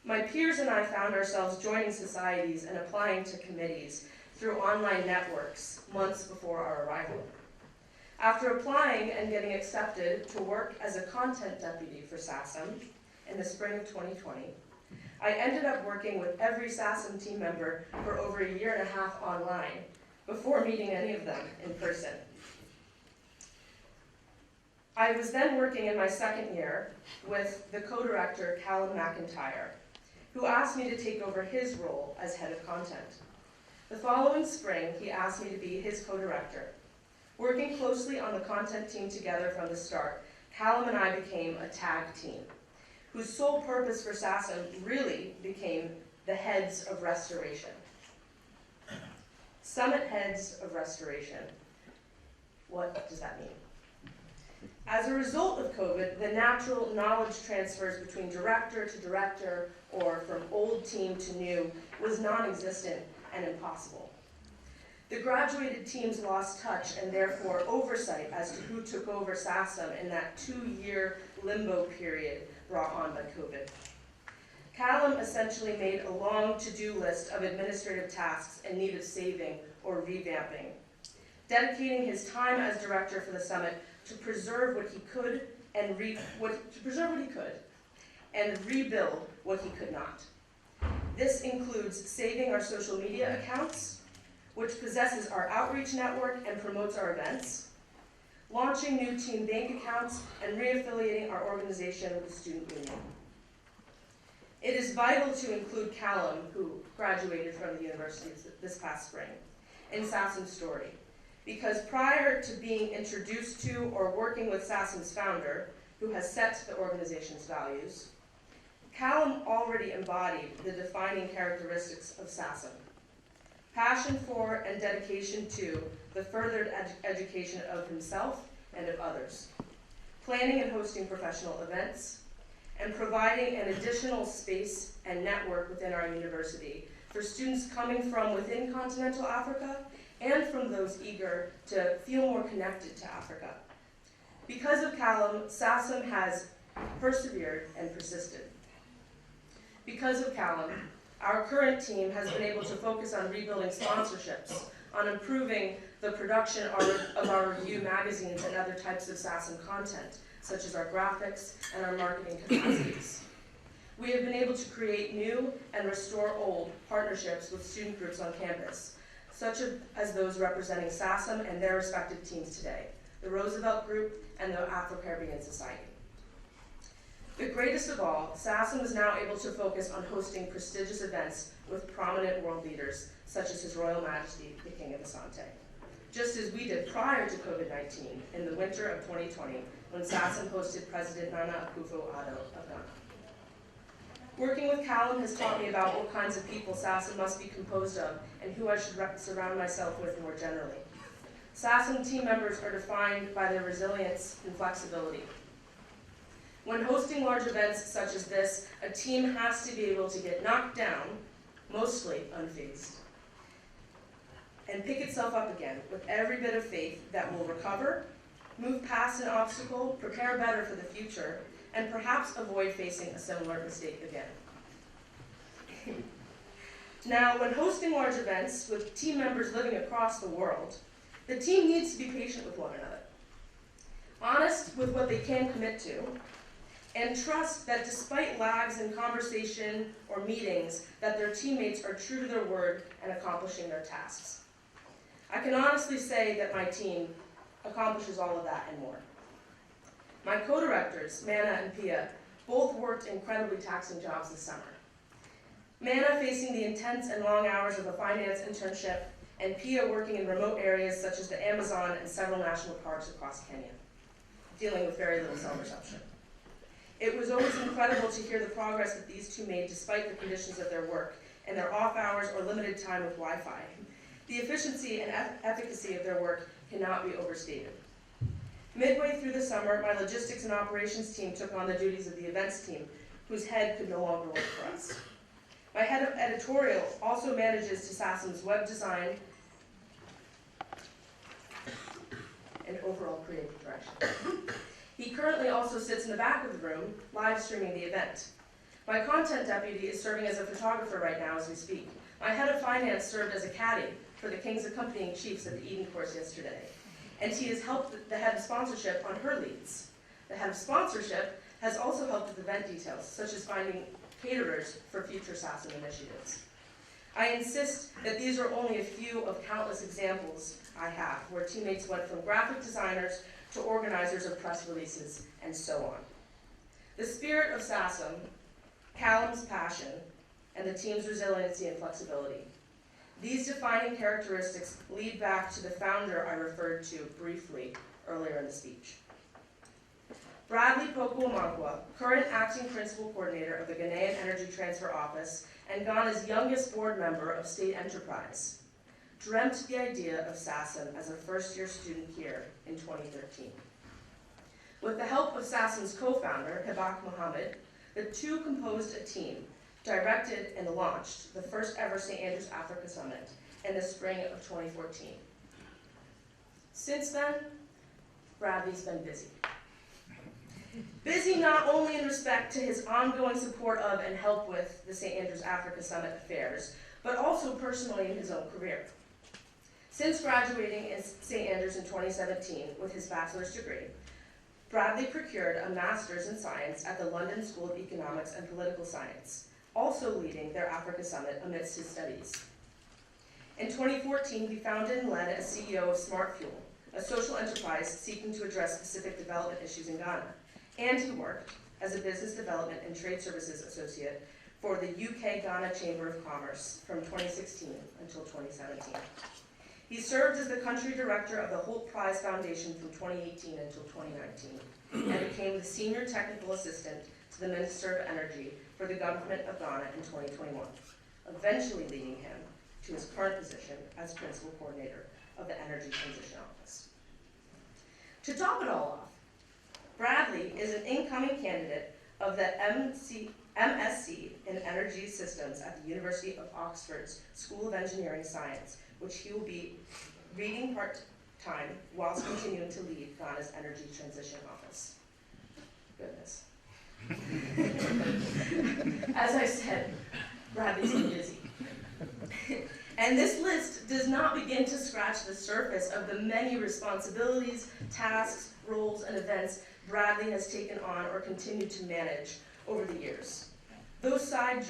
my peers and I found ourselves joining societies and applying to committees through online networks months before our arrival. After applying and getting accepted to work as a content deputy for SASM in the spring of 2020, I ended up working with every SASM team member for over a year and a half online before meeting any of them in person. I was then working in my second year with the co-director, Callum McIntyre, who asked me to take over his role as head of content. The following spring, he asked me to be his co-director. Working closely on the content team together from the start, Callum and I became a tag team, whose sole purpose for SASM really became the heads of restoration. Summit heads of restoration. What does that mean? As a result of COVID, the natural knowledge transfers between director to director or from old team to new was non-existent and impossible. The graduated teams lost touch and therefore oversight as to who took over SASM in that 2-year limbo period brought on by COVID. Callum essentially made a long to-do list of administrative tasks in need of saving or revamping, dedicating his time as director for the summit to preserve what he could and rebuild what he could not. This includes saving our social media accounts, which possesses our outreach network and promotes our events, launching new team bank accounts, and reaffiliating our organization with the student union. It is vital to include Callum, who graduated from the university this past spring, in SASM's story, because prior to being introduced to or working with SASM's founder, who has set the organization's values, Callum already embodied the defining characteristics of SASM: passion for and dedication to the furthered education of himself and of others, planning and hosting professional events, and providing an additional space and network within our university for students coming from within continental Africa and from those eager to feel more connected to Africa. Because of Callum, SASM has persevered and persisted. Because of Callum, our current team has been able to focus on rebuilding sponsorships, on improving the production of our review magazines and other types of SASM content, such as our graphics and our marketing capacities. We have been able to create new and restore old partnerships with student groups on campus, such as those representing SASM and their respective teams today, the Roosevelt Group and the Afro-Caribbean Society. The greatest of all, SASM is now able to focus on hosting prestigious events with prominent world leaders, such as His Royal Majesty, the King of Asante, just as we did prior to COVID-19 in the winter of 2020, when SASM hosted President Nana Akufo-Addo of Ghana. Working with Callum has taught me about what kinds of people SASM must be composed of and who I should surround myself with more generally. SASM team members are defined by their resilience and flexibility. When hosting large events such as this, a team has to be able to get knocked down, mostly unfazed, and pick itself up again with every bit of faith that will recover, move past an obstacle, prepare better for the future, and perhaps avoid facing a similar mistake again. Now, when hosting large events with team members living across the world, the team needs to be patient with one another, honest with what they can commit to, and trust that despite lags in conversation or meetings, that their teammates are true to their word and accomplishing their tasks. I can honestly say that my team accomplishes all of that and more. My co-directors, Mana and Pia, both worked incredibly taxing jobs this summer. Mana facing the intense and long hours of a finance internship, and Pia working in remote areas such as the Amazon and several national parks across Kenya, dealing with very little cell reception. It was always incredible to hear the progress that these two made despite the conditions of their work and their off hours or limited time with Wi-Fi. The efficiency and efficacy of their work cannot be overstated. Midway through the summer, my logistics and operations team took on the duties of the events team, whose head could no longer work for us. My head of editorial also manages to SASM's web design and overall creative direction. He currently also sits in the back of the room, live streaming the event. My content deputy is serving as a photographer right now as we speak. My head of finance served as a caddy for the King's accompanying chiefs at the Eden course yesterday. And he has helped the head of sponsorship on her leads. The head of sponsorship has also helped with event details, such as finding caterers for future SASM initiatives. I insist that these are only a few of countless examples I have, where teammates went from graphic designers to organizers of press releases, and so on. The spirit of SASM, Callum's passion, and the team's resiliency and flexibility. These defining characteristics lead back to the founder I referred to briefly earlier in the speech. Bradley Pokuamankwa, current acting principal coordinator of the Ghanaian Energy Transfer Office and Ghana's youngest board member of State Enterprise, dreamt the idea of SASM as a first-year student here in 2013. With the help of SASM's co-founder, Hibak Mohammed, the two composed a team, directed and launched the first ever St. Andrews Africa Summit in the spring of 2014. Since then, Bradley's been busy. Busy not only in respect to his ongoing support of and help with the St. Andrews Africa Summit affairs, but also personally in his own career. Since graduating in St. Andrews in 2017 with his bachelor's degree, Bradley procured a master's in science at the London School of Economics and Political Science, also leading their Africa Summit amidst his studies. In 2014, he founded and led as CEO of Smart Fuel, a social enterprise seeking to address specific development issues in Ghana. And he worked as a business development and trade services associate for the UK-Ghana Chamber of Commerce from 2016 until 2017. He served as the country director of the Holt Prize Foundation from 2018 until 2019, and became the senior technical assistant to the Minister of Energy for the government of Ghana in 2021, eventually leading him to his current position as principal coordinator of the Energy Transition Office. To top it all off, Bradley is an incoming candidate of the MSc in Energy Systems at the University of Oxford's School of Engineering Science, which he will be reading part-time whilst continuing to lead Ghana's Energy Transition Office. Goodness. As I said, Bradley's been busy. And this list does not begin to scratch the surface of the many responsibilities, tasks, roles, and events Bradley has taken on or continued to manage over the years. Those side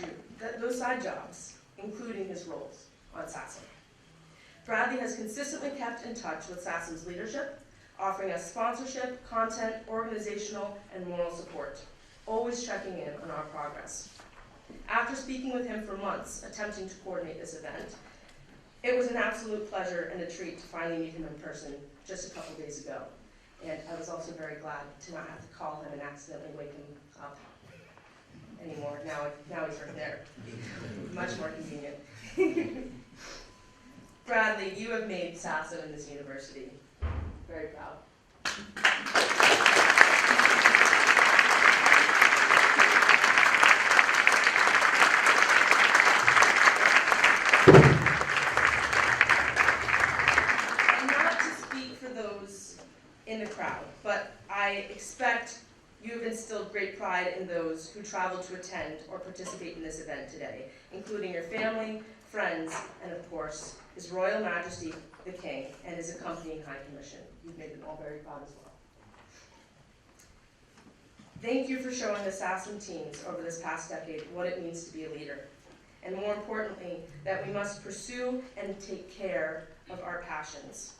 jobs, including his roles on SASM. Bradley has consistently kept in touch with SASM's leadership, offering us sponsorship, content, organizational, and moral support, always checking in on our progress. After speaking with him for months, attempting to coordinate this event, it was an absolute pleasure and a treat to finally meet him in person just a couple days ago. And I was also very glad to not have to call him and accidentally wake him up anymore. Now he's right there. Much more convenient. Bradley, you have made SASM in this university very proud. And not to speak for those in the crowd, but I expect you have instilled great pride in those who travel to attend or participate in this event today, including your family, friends, and of course, His Royal Majesty the King and his accompanying High Commission. You've made them all very proud as well. Thank you for showing the SASM teams over this past decade what it means to be a leader. And more importantly, that we must pursue and take care of our passions.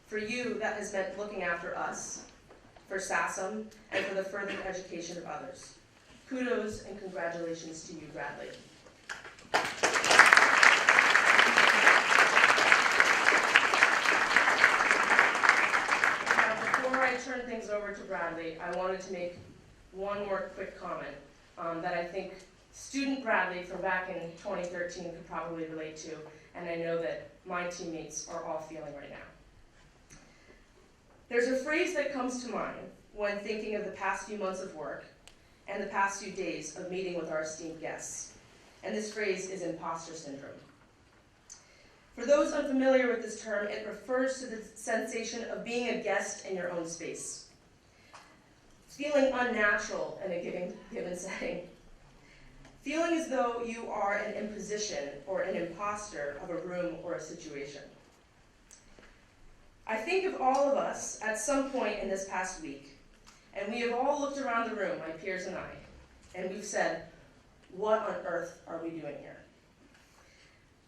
For you, that has meant looking after us, for SASM, and for the further education of others. Kudos and congratulations to you, Bradley. Before I turn things over to Bradley, I wanted to make one more quick comment that I think Student Bradley from back in 2013 could probably relate to, and I know that my teammates are all feeling right now. There's a phrase that comes to mind when thinking of the past few months of work and the past few days of meeting with our esteemed guests, and this phrase is imposter syndrome. For those unfamiliar with this term, it refers to the sensation of being a guest in your own space, feeling unnatural in a given setting, feeling as though you are an imposition or an imposter of a room or a situation. I think of all of us at some point in this past week, and we have all looked around the room, my peers and I, and we've said, what on earth are we doing here?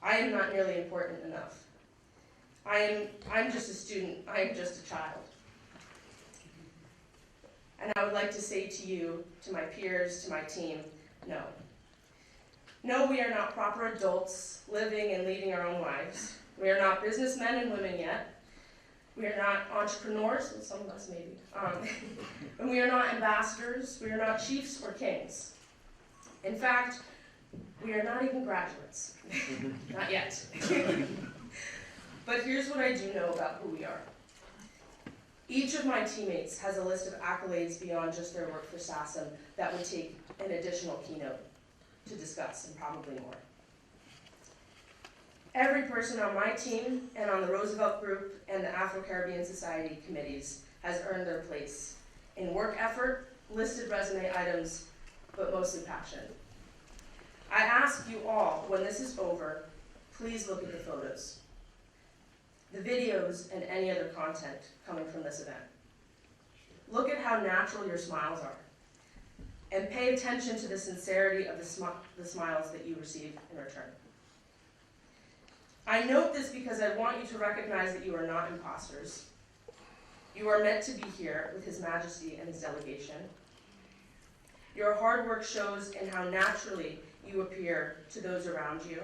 I am not nearly important enough. I'm just a student, I am just a child. And I would like to say to you, to my peers, to my team, no. No, we are not proper adults living and leading our own lives. We are not businessmen and women yet. We are not entrepreneurs, and some of us maybe. And we are not ambassadors. We are not chiefs or kings. In fact, we are not even graduates. Not yet. But here's what I do know about who we are. Each of my teammates has a list of accolades beyond just their work for SASM that would take an additional keynote to discuss, and probably more. Every person on my team and on the Roosevelt Group and the Afro-Caribbean Society committees has earned their place in work effort, listed resume items, but mostly passion. I ask you all, when this is over, please look at the photos, the videos, and any other content coming from this event. Look at how natural your smiles are, and pay attention to the sincerity of the smiles that you receive in return. I note this because I want you to recognize that you are not imposters. You are meant to be here with His Majesty and his delegation. Your hard work shows in how naturally you appear to those around you,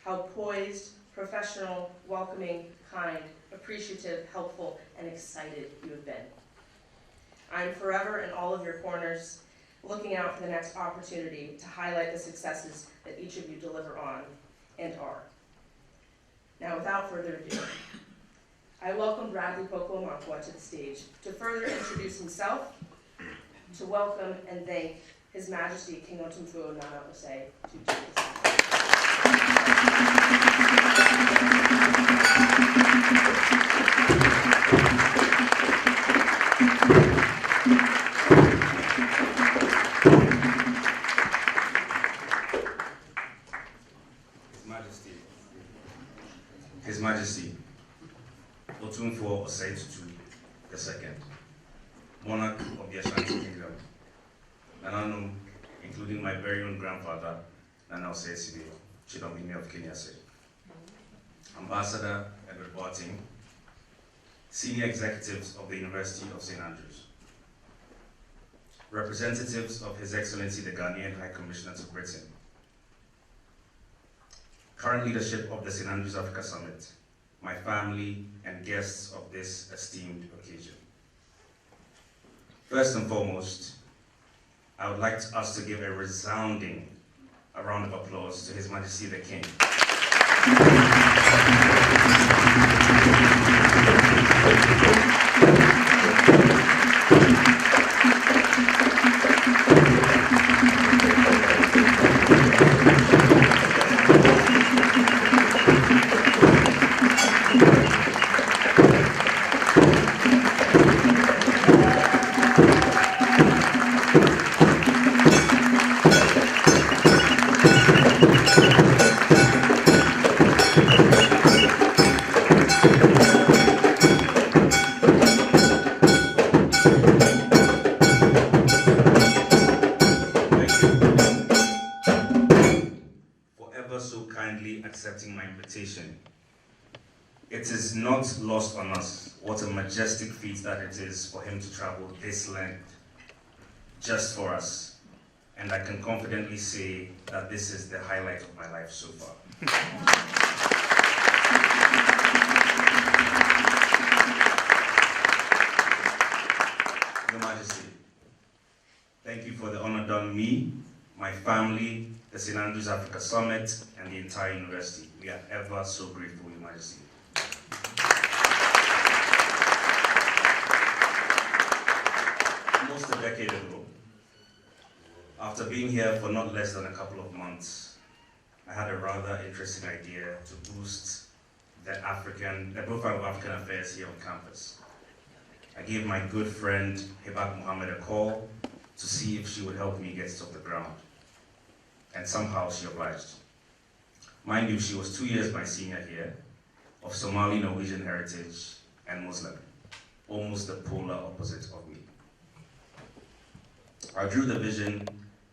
how poised, professional, welcoming, kind, appreciative, helpful, and excited you have been. I am forever in all of your corners, looking out for the next opportunity to highlight the successes that each of you deliver on and are. Now, without further ado, I welcome Bradley Otumfuo to the stage to further introduce himself, to welcome and thank His Majesty King Otumfuo Nana Osei to do this. His Majesty Otumfuo Osei II, monarch of the Ashanti Kingdom, Nananum, including my very own grandfather, Nana Osei Sibe, Chidomini of Kenya, Ambassador Edward Boateng, senior executives of the University of St. Andrews, representatives of His Excellency the Ghanaian High Commissioner to Britain, current leadership of the St. Andrews Africa Summit, my family and guests of this esteemed occasion. First and foremost, I would like us to give a resounding round of applause to His Majesty the King. Accepting my invitation. It is not lost on us what a majestic feat that it is for him to travel this length just for us. And I can confidently say that this is the highlight of my life so far. Your Majesty, thank you for the honor done me my family, the St. Andrews Africa Summit, and the entire university. We are ever so grateful, Your Majesty. Almost a decade ago, after being here for not less than a couple of months, I had a rather interesting idea to boost the profile of African affairs here on campus. I gave my good friend Hibak Mohammed a call to see if she would help me get it off the ground. And somehow she obliged. Mind you, she was 2 years my senior here, of Somali Norwegian heritage and Muslim, almost the polar opposite of me. I drew the vision,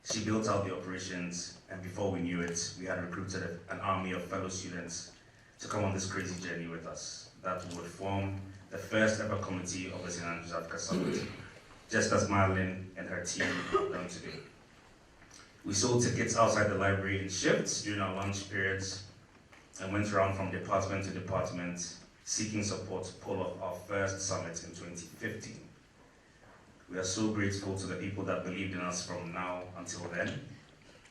she built out the operations, and before we knew it, we had recruited an army of fellow students to come on this crazy journey with us that would form the first ever committee of the St. Andrews Africa Summit, just as Madeline and her team have done today. We sold tickets outside the library in shifts during our lunch periods and went around from department to department seeking support to pull off our first summit in 2015. We are so grateful to the people that believed in us from now until then,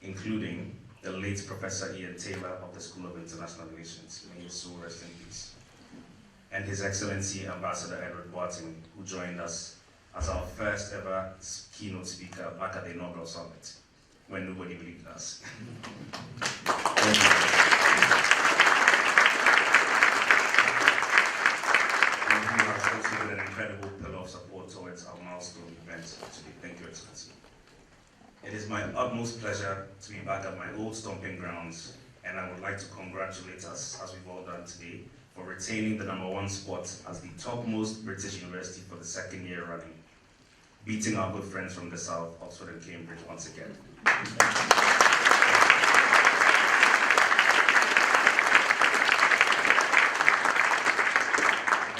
including the late Professor Ian Taylor of the School of International Relations, may his soul rest in peace, and His Excellency Ambassador Edward Boateng, who joined us as our first ever keynote speaker back at the inaugural summit, when nobody believed in us. Thank you. And he has also been an incredible pillar of support towards our milestone event today. Thank you, Excellency. It is my utmost pleasure to be back at my old stomping grounds, and I would like to congratulate us, as we've all done today, for retaining the #1 spot as the topmost British university for the 2nd year running, beating our good friends from the south, Oxford and Cambridge, once again.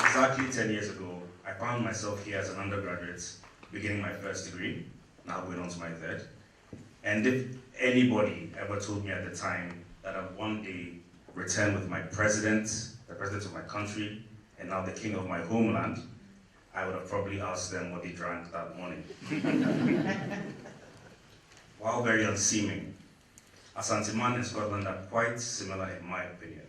Exactly 10 years ago, I found myself here as an undergraduate, beginning my first degree, now going on to my 3rd. And if anybody ever told me at the time that I'd one day return with my president, the president of my country, and now the king of my homeland, I would have probably asked them what they drank that morning. While very unseeming, Asante and Scotland are quite similar in my opinion.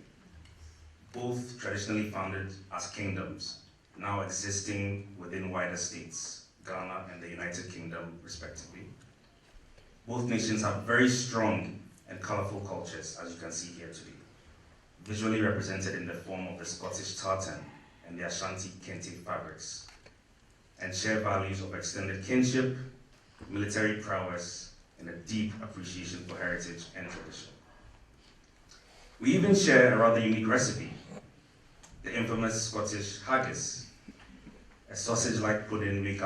Both traditionally founded as kingdoms, now existing within wider states, Ghana and the United Kingdom respectively. Both nations have very strong and colorful cultures, as you can see here today, visually represented in the form of the Scottish tartan and the Ashanti kente fabrics, and share values of extended kinship, military prowess, and a deep appreciation for heritage and tradition. We even share a rather unique recipe, the infamous Scottish haggis, a sausage-like pudding made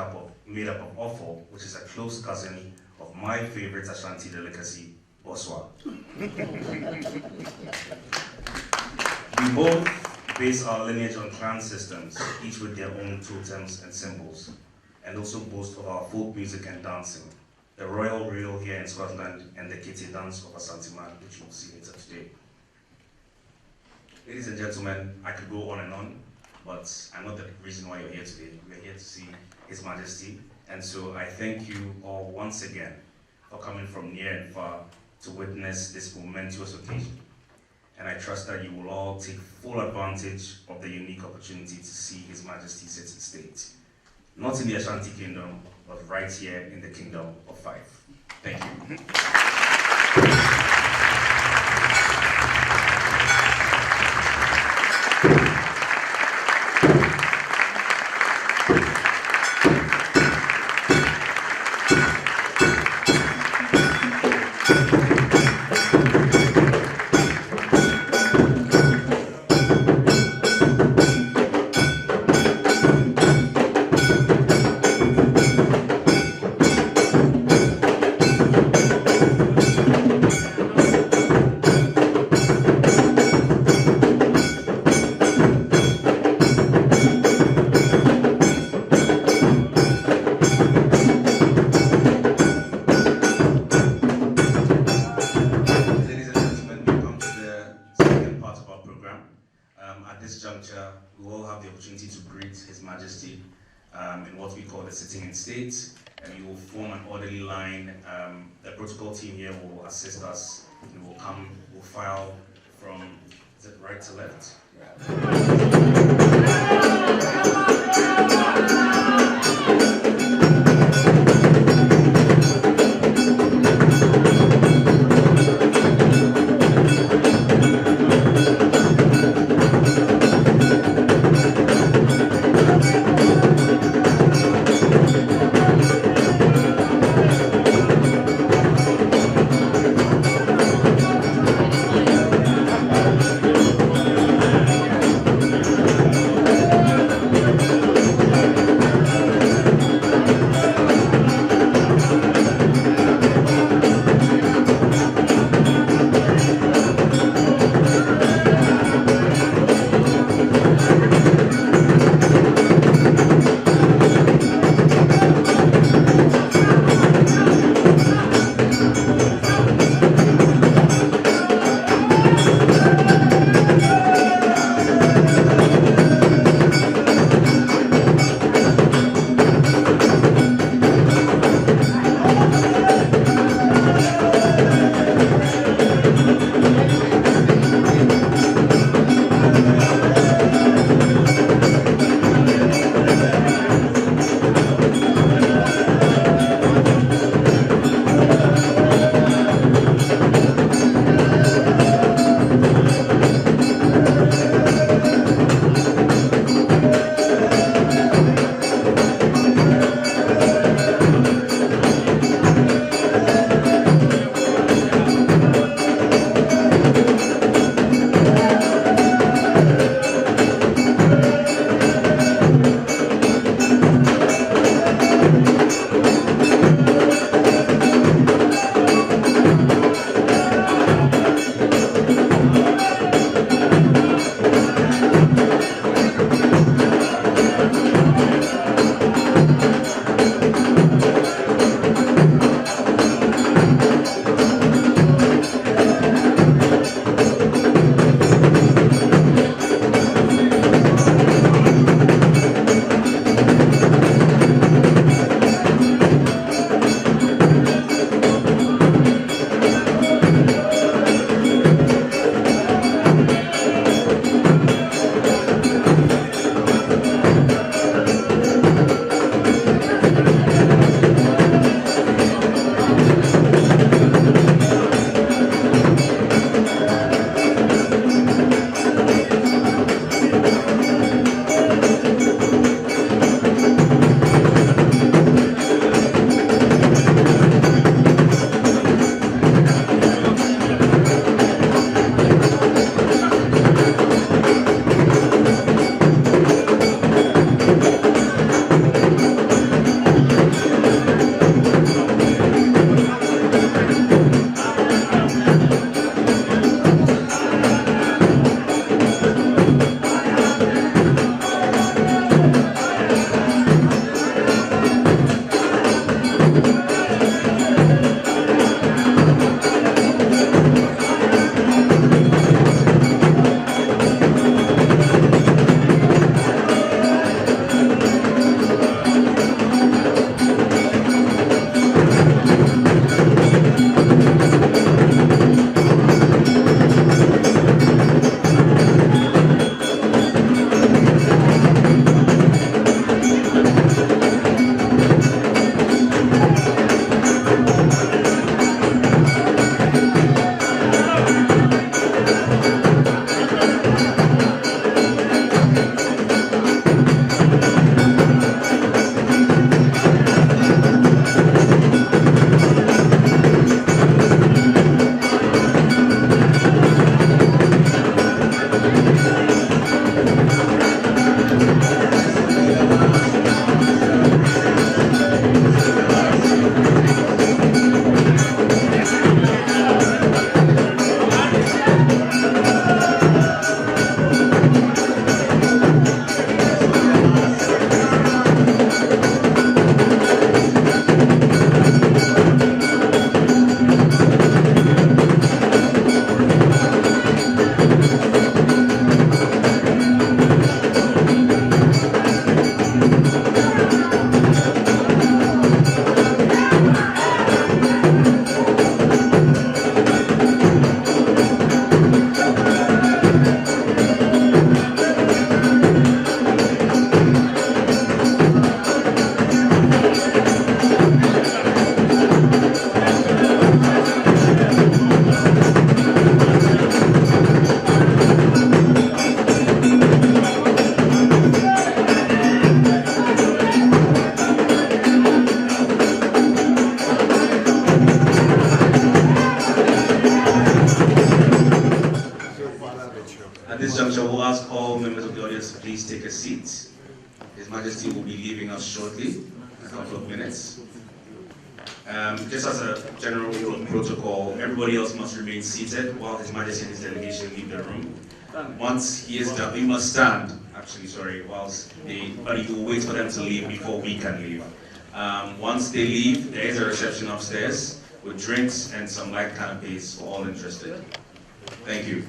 up of offal, which is a close cousin of my favorite Ashanti delicacy, boswa. We both base our lineage on clan systems, each with their own totems and symbols, and also boast of our folk music and dancing, the royal reel here in Scotland and the kitty dance of Asante Man, which you will see later today. Ladies and gentlemen, I could go on and on, but I'm not the reason why you're here today. We're here to see His Majesty, and so I thank you all once again for coming from near and far to witness this momentous occasion. And I trust that you will all take full advantage of the unique opportunity to see His Majesty sit in state. Not in the Ashanti Kingdom, but right here in the Kingdom of Fife. Thank you. At this juncture, we will have the opportunity to greet His Majesty in what we call the sitting in state, and we will form an orderly line. The protocol team here will assist us. We will come, we'll file from, is it right to left? ask all members of the audience to please take a seat. His Majesty will be leaving us shortly, in a couple of minutes. Just as a general protocol, everybody else must remain seated while His Majesty and his delegation leave the room. Once he is done, we must stand, but you will wait for them to leave before we can leave. Once they leave, there is a reception upstairs with drinks and some light canapes for all interested. Thank you.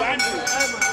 Andrew.